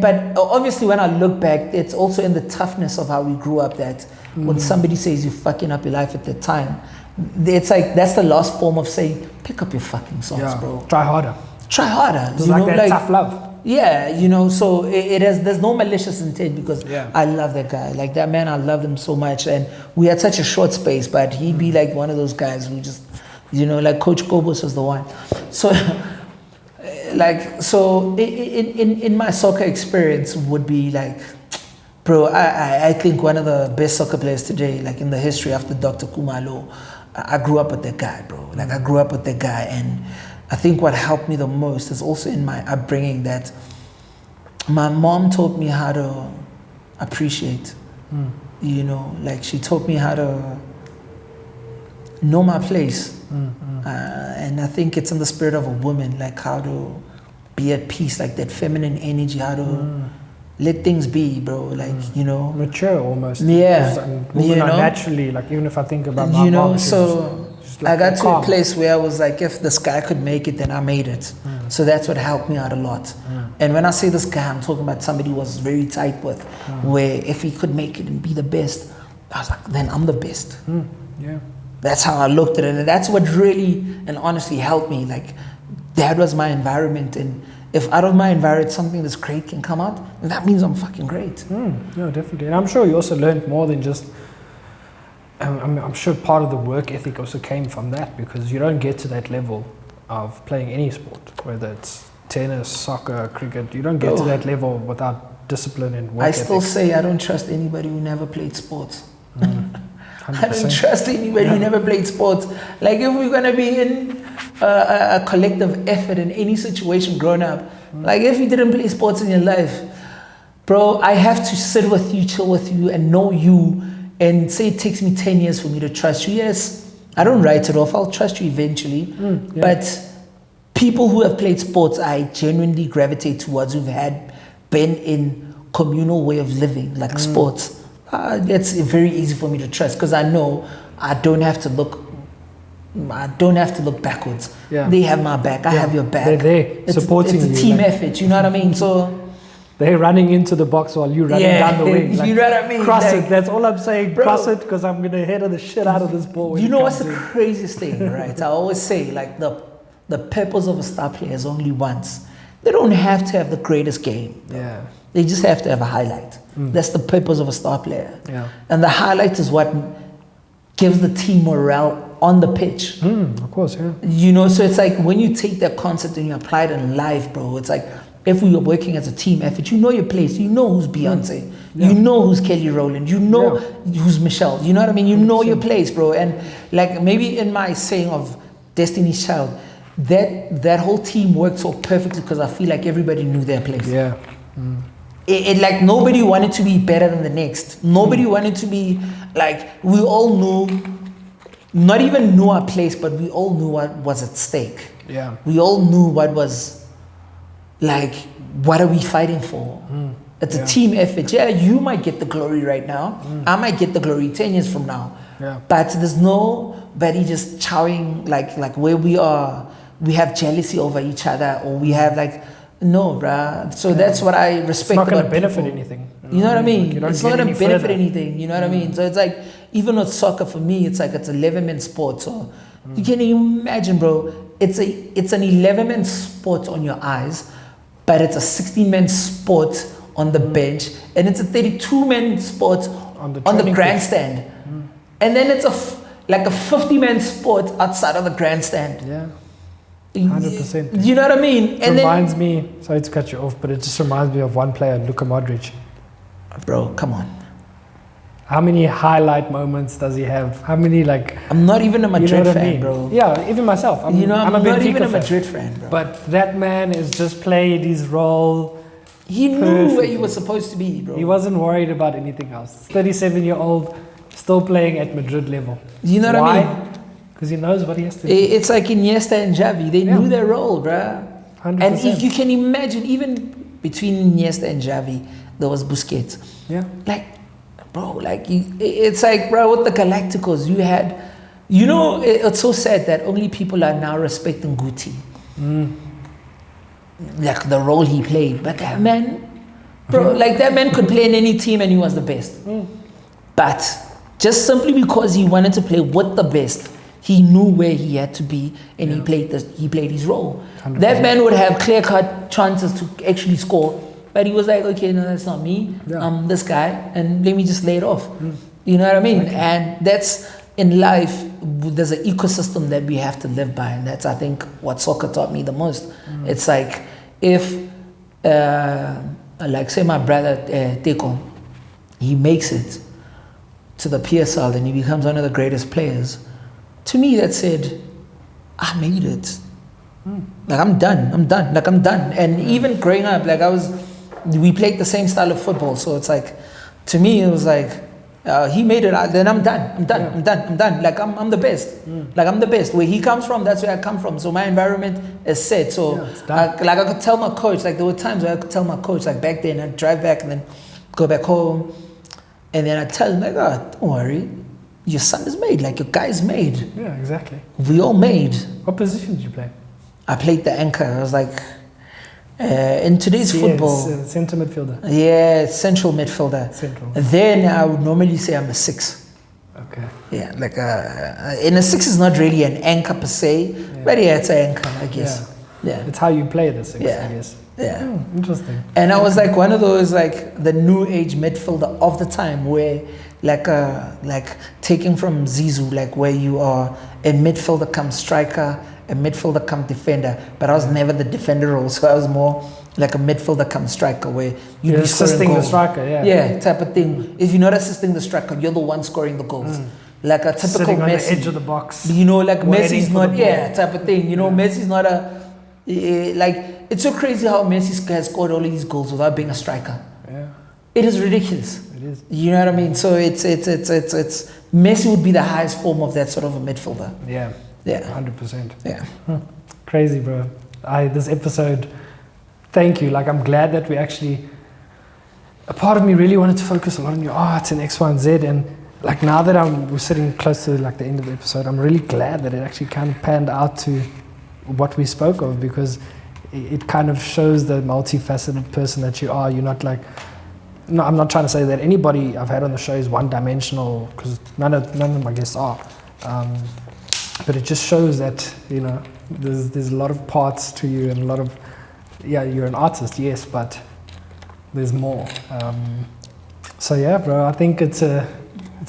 but obviously when I look back, it's also in the toughness of how we grew up that when somebody says you're fucking up your life at the time, it's like that's the last form of saying, pick up your fucking songs, bro. Try harder. Try harder. It's like that tough love. Yeah, you know, so there's no malicious intent because I love that guy. Like that man, I loved him so much. And we had such a short space, but he'd be like one of those guys who just, you know, like Coach Kobus was the one. So, in my soccer experience would be like, bro, I think one of the best soccer players today, like in the history after Dr. Kumalo, I grew up with that guy, bro. Like I grew up with that guy, and I think what helped me the most is also in my upbringing that my mom taught me how to appreciate. You know, like she taught me how to know my place. And I think it's in the spirit of a woman, like how to be at peace, like that feminine energy, how to let things be, bro. Like, you know. Mature almost. Yeah. Women are naturally, like even if I think about my mom, like I got to a place where I was like, if this guy could make it, then I made it. So that's what helped me out a lot. And when I say this guy, I'm talking about somebody who was very tight with, where if he could make it and be the best, I was like, then I'm the best. Yeah. That's how I looked at it. And that's what really and honestly helped me. Like, that was my environment. And if out of my environment something that's great can come out, then that means I'm fucking great. No, definitely. And I'm sure you also learned more than just... I'm sure part of the work ethic also came from that, because you don't get to that level of playing any sport, whether it's tennis, soccer, cricket. You don't get to that level without discipline and work ethic. I still say I don't trust anybody who never played sports. I don't trust anybody who never played sports. Like if we're gonna be in a collective effort in any situation growing up, like if you didn't play sports in your life, bro, I have to sit with you, chill with you, and know you, and say it takes me 10 years for me to trust you. Yes, I don't write it off. I'll trust you eventually. But people who have played sports, I genuinely gravitate towards, who've been in communal way of living, like sports. That's very easy for me to trust, because I know I don't have to look backwards. They have my back. I have your back. They're there supporting you. It's a team effort. You know what I mean? So they're running into the box while you're running down the wing. Like, you know what I mean? Cross it. That's all I'm saying. Bro, cross it, because I'm gonna head the shit out of this ball. You know what's the craziest thing, right? I always say, like the purpose of a star player is only once. They don't have to have the greatest game. They just have to have a highlight. That's the purpose of a star player. And the highlight is what gives the team morale on the pitch. Of course, You know, so it's like when you take that concept and you apply it in life, bro, it's like if we were working as a team effort, you know your place. You know who's Beyonce. You know who's Kelly Rowland. You know who's Michelle. You know what I mean? You know your place, bro. And like maybe in my saying of Destiny's Child, that whole team worked so perfectly because I feel like everybody knew their place. It like nobody wanted to be better than the next. Nobody wanted to be like, we all knew, not even knew our place, but we all knew what was at stake. We all knew what was like, what are we fighting for? It's a team effort. You might get the glory right now. I might get the glory 10 years from now. But there's nobody just chowing like where we are. We have jealousy over each other, or we have like, no, bruh. So that's what I respect. It's not going to people. benefit anything. You know what I mean? It's not going to benefit further. anything. You know what I mean? So it's like, even with soccer for me, it's like it's 11-man sport. So you can imagine, bro. It's an 11-man sport on your eyes, but it's a 16-man sport on the bench, and it's a 32-man sport on the grandstand. And then it's like a 50-man sport outside of the grandstand. 100%. You know what I mean? It reminds me, sorry to cut you off, but it just reminds me of one player, Luka Modric. Bro, come on. How many highlight moments does he have? How many like... I'm not even a Madrid fan, bro. Yeah, even myself. I'm not Benfica even a fan. Madrid fan, bro. But that man has just played his role. He knew where he was supposed to be, bro. He wasn't worried about anything else. 37-year-old, still playing at Madrid level. You know what I mean? Because he knows what he has to do. It's like Iniesta and Xavi. They knew their role, bruh. 100%. And you can imagine, even between Iniesta and Xavi, there was Busquets. Yeah. Like, bro, like it's like, bro, with the Galacticos, you had, you know, it's so sad that only people are now respecting Guti. Like the role he played, but that man, bro, like that man could play in any team and he was the best. But just simply because he wanted to play with the best, he knew where he had to be, and he played his role. 100%. That man would have clear-cut chances to actually score, but he was like, okay, no, that's not me. I'm this guy, and let me just lay it off. You know what I mean? Exactly. And that's, in life, there's an ecosystem that we have to live by, and that's, I think, what soccer taught me the most. It's like, if, like say my brother Teko, he makes it to the PSL and he becomes one of the greatest players, to me that said, I made it. Like I'm done. And even growing up, like we played the same style of football, so it's like, to me it was like, he made it, then I'm done. Like I'm the best. Like I'm the best. Where he comes from, that's where I come from. So my environment is set. So I could tell my coach, like there were times where I could tell my coach, like back then I'd drive back and then go back home, and then I'd tell him, like, oh, don't worry, your son is made, like your guy is made. Yeah, exactly. We all made. What position did you play? I played the anchor. I was like, in today's football, centre midfielder. Yeah, central midfielder. Central. Then I would normally say I'm a 6. Okay. Yeah, like and a 6 is not really an anchor per se, but yeah, it's an anchor, I guess. Yeah. It's how you play the 6, I guess. Yeah. Interesting. And I was like one of those, like the new age midfielder of the time, where like taking from Zizou, like where you are a midfielder come striker, a midfielder come defender, but I was never the defender role, so I was more like a midfielder come striker, where you're assisting the striker, type of thing. If you're not assisting the striker, you're the one scoring the goals. Like a typical sitting on Messi, the edge of the box. You know, like Messi's not, type of thing. You know, Messi's not like, it's so crazy how Messi has scored all of these goals without being a striker. Yeah. It is ridiculous. It is. You know what I mean? So it's Messi would be the highest form of that sort of a midfielder. Yeah. Yeah. 100%. Yeah. Crazy, bro. This episode, thank you. Like, I'm glad that we actually, a part of me really wanted to focus a lot on your art and X, Y, and Z. And like, now that we're sitting close to like the end of the episode, I'm really glad that it actually kind of panned out to what we spoke of, because it kind of shows the multifaceted person that you are. You're not like, no, I'm not trying to say that anybody I've had on the show is one-dimensional, because none of my guests are. But it just shows that, you know, there's a lot of parts to you, and a lot of, you're an artist, yes, but there's more. So yeah, bro, I think it's a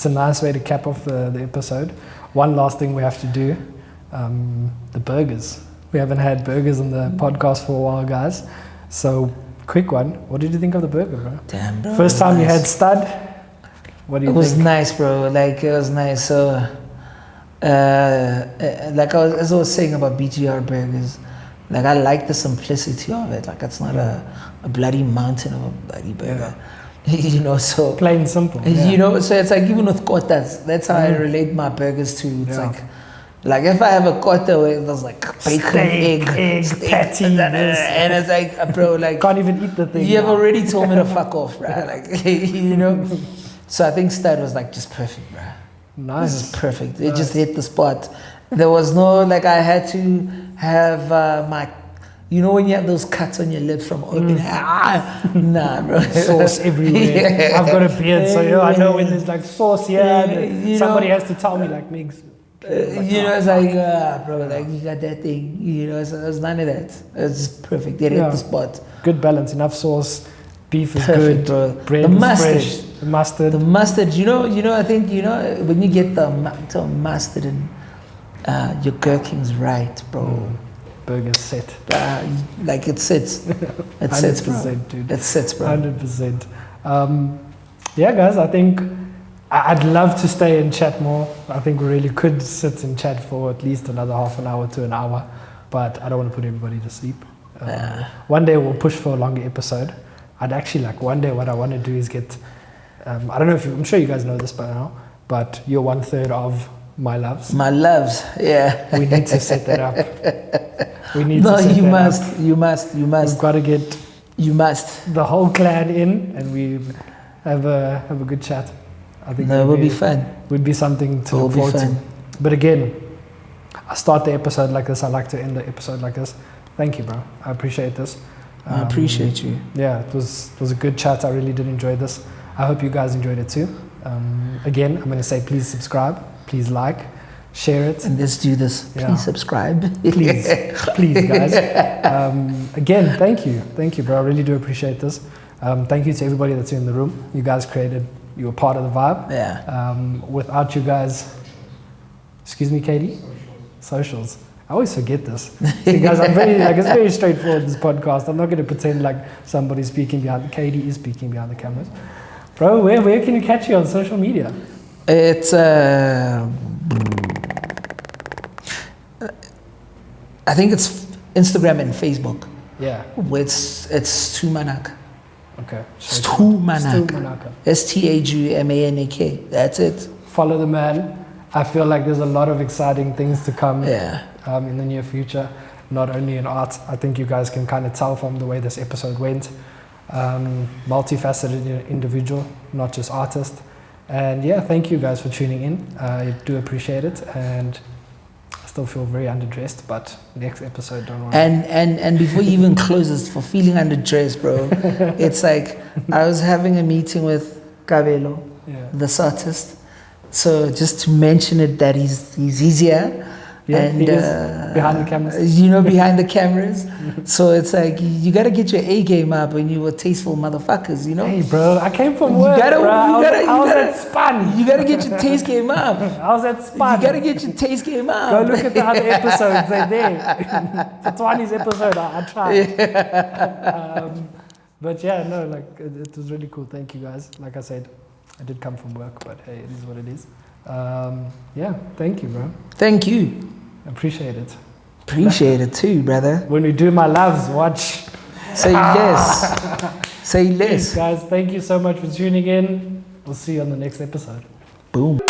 nice way to cap off the episode. One last thing we have to do, the burgers. We haven't had burgers on the podcast for a while, guys. So, quick one. What did you think of the burger, bro? Damn, bro. First time you had stud. What do you think? It was nice, bro. Like, it was nice. So, like as I was saying about BGR burgers, like I like the simplicity of it. Like, it's not a bloody mountain of a bloody burger. You know, so plain simple. You know, so it's like even with kotas, that's how I relate my burgers to. It's like if I have a kota where there's like bacon, egg patty, and it's like, bro, like can't even eat the thing. You have already told me to fuck off, bro. Like, you know. So I think stud was like just perfect, bro. Nice. This is perfect. It just hit the spot. There was no, like, I had to have my, you know, when you have those cuts on your lips from opening, nah, bro. Sauce everywhere. I've got a beard, so I know when there's like sauce here, somebody has to tell me, like, Migs. You know, it's like, bro, like, you got that thing, you know, so there's none of that. It's just perfect. It hit the spot. Good balance, enough sauce, beef is perfect, good, bro. bread the is mustard. fresh. The mustard. The mustard, you know, I think, you know, when you get the mustard and your gherking's right, bro. Burger's set. Like, it sits. It sits, bro. Dude. It sits, bro. 100%. Yeah, guys, I think I'd love to stay and chat more. I think we really could sit and chat for at least another half an hour to an hour, but I don't want to put everybody to sleep. One day we'll push for a longer episode. I'd actually like, one day what I want to do is get, I don't know if I'm sure you guys know this by now, but you're 1/3 of My Loves. My Loves, yeah. We need to set that up. We need no, to set you that must, up. you must. We've got to get You must. the whole clan in, and we have a good chat. I think No, it will be fun. Would be something to It will look be forward to. fun. But again, I start the episode like this. I like to end the episode like this. Thank you, bro. I appreciate this. I appreciate you. Yeah, it was a good chat. I really did enjoy this. I hope you guys enjoyed it too. Again, I'm going to say please subscribe, please like, share it. And let's do this. Yeah. Please subscribe. Please, please, guys. Again, thank you, bro. I really do appreciate this. Thank you to everybody that's in the room. You guys you were part of the vibe. Yeah. Without you guys, excuse me, Katie? Socials. I always forget this. See, guys, I'm very, it's very straightforward, this podcast. I'm not going to pretend like somebody's speaking Katie is speaking behind the cameras. Bro, where can you catch you on social media? It's, I think it's Instagram and Facebook. Yeah. It's Sthu Manaka. Okay. Sthu Manaka. Sthu Manaka. STHUMANAK. That's it. Follow the man. I feel like there's a lot of exciting things to come in the near future, not only in art. I think you guys can kind of tell from the way this episode went. Multifaceted individual, not just artist. And yeah, thank you guys for tuning in. I do appreciate it, and I still feel very underdressed, but next episode, don't worry. And before you even close this, for feeling underdressed, bro, it's like I was having a meeting with Kabelo, this artist. So just to mention it, that he's here. Yeah, and he is behind the cameras. Behind the cameras. So it's like you gotta get your A game up, and you were tasteful motherfuckers, Hey, bro, I came from work. How's that spun? You gotta get your taste game up. How's that spun? You gotta get your taste game up. Go look at the other episodes. They're there. Fhatuwani's episode, I tried. Yeah. But yeah, no, it was really cool. Thank you guys. Like I said, I did come from work, but hey, it is what it is. Yeah, thank you, bro. Thank you. Appreciate it. Appreciate it too, brother. When we do my loves, watch. Say less. Say less. Guys, thank you so much for tuning in. We'll see you on the next episode. Boom.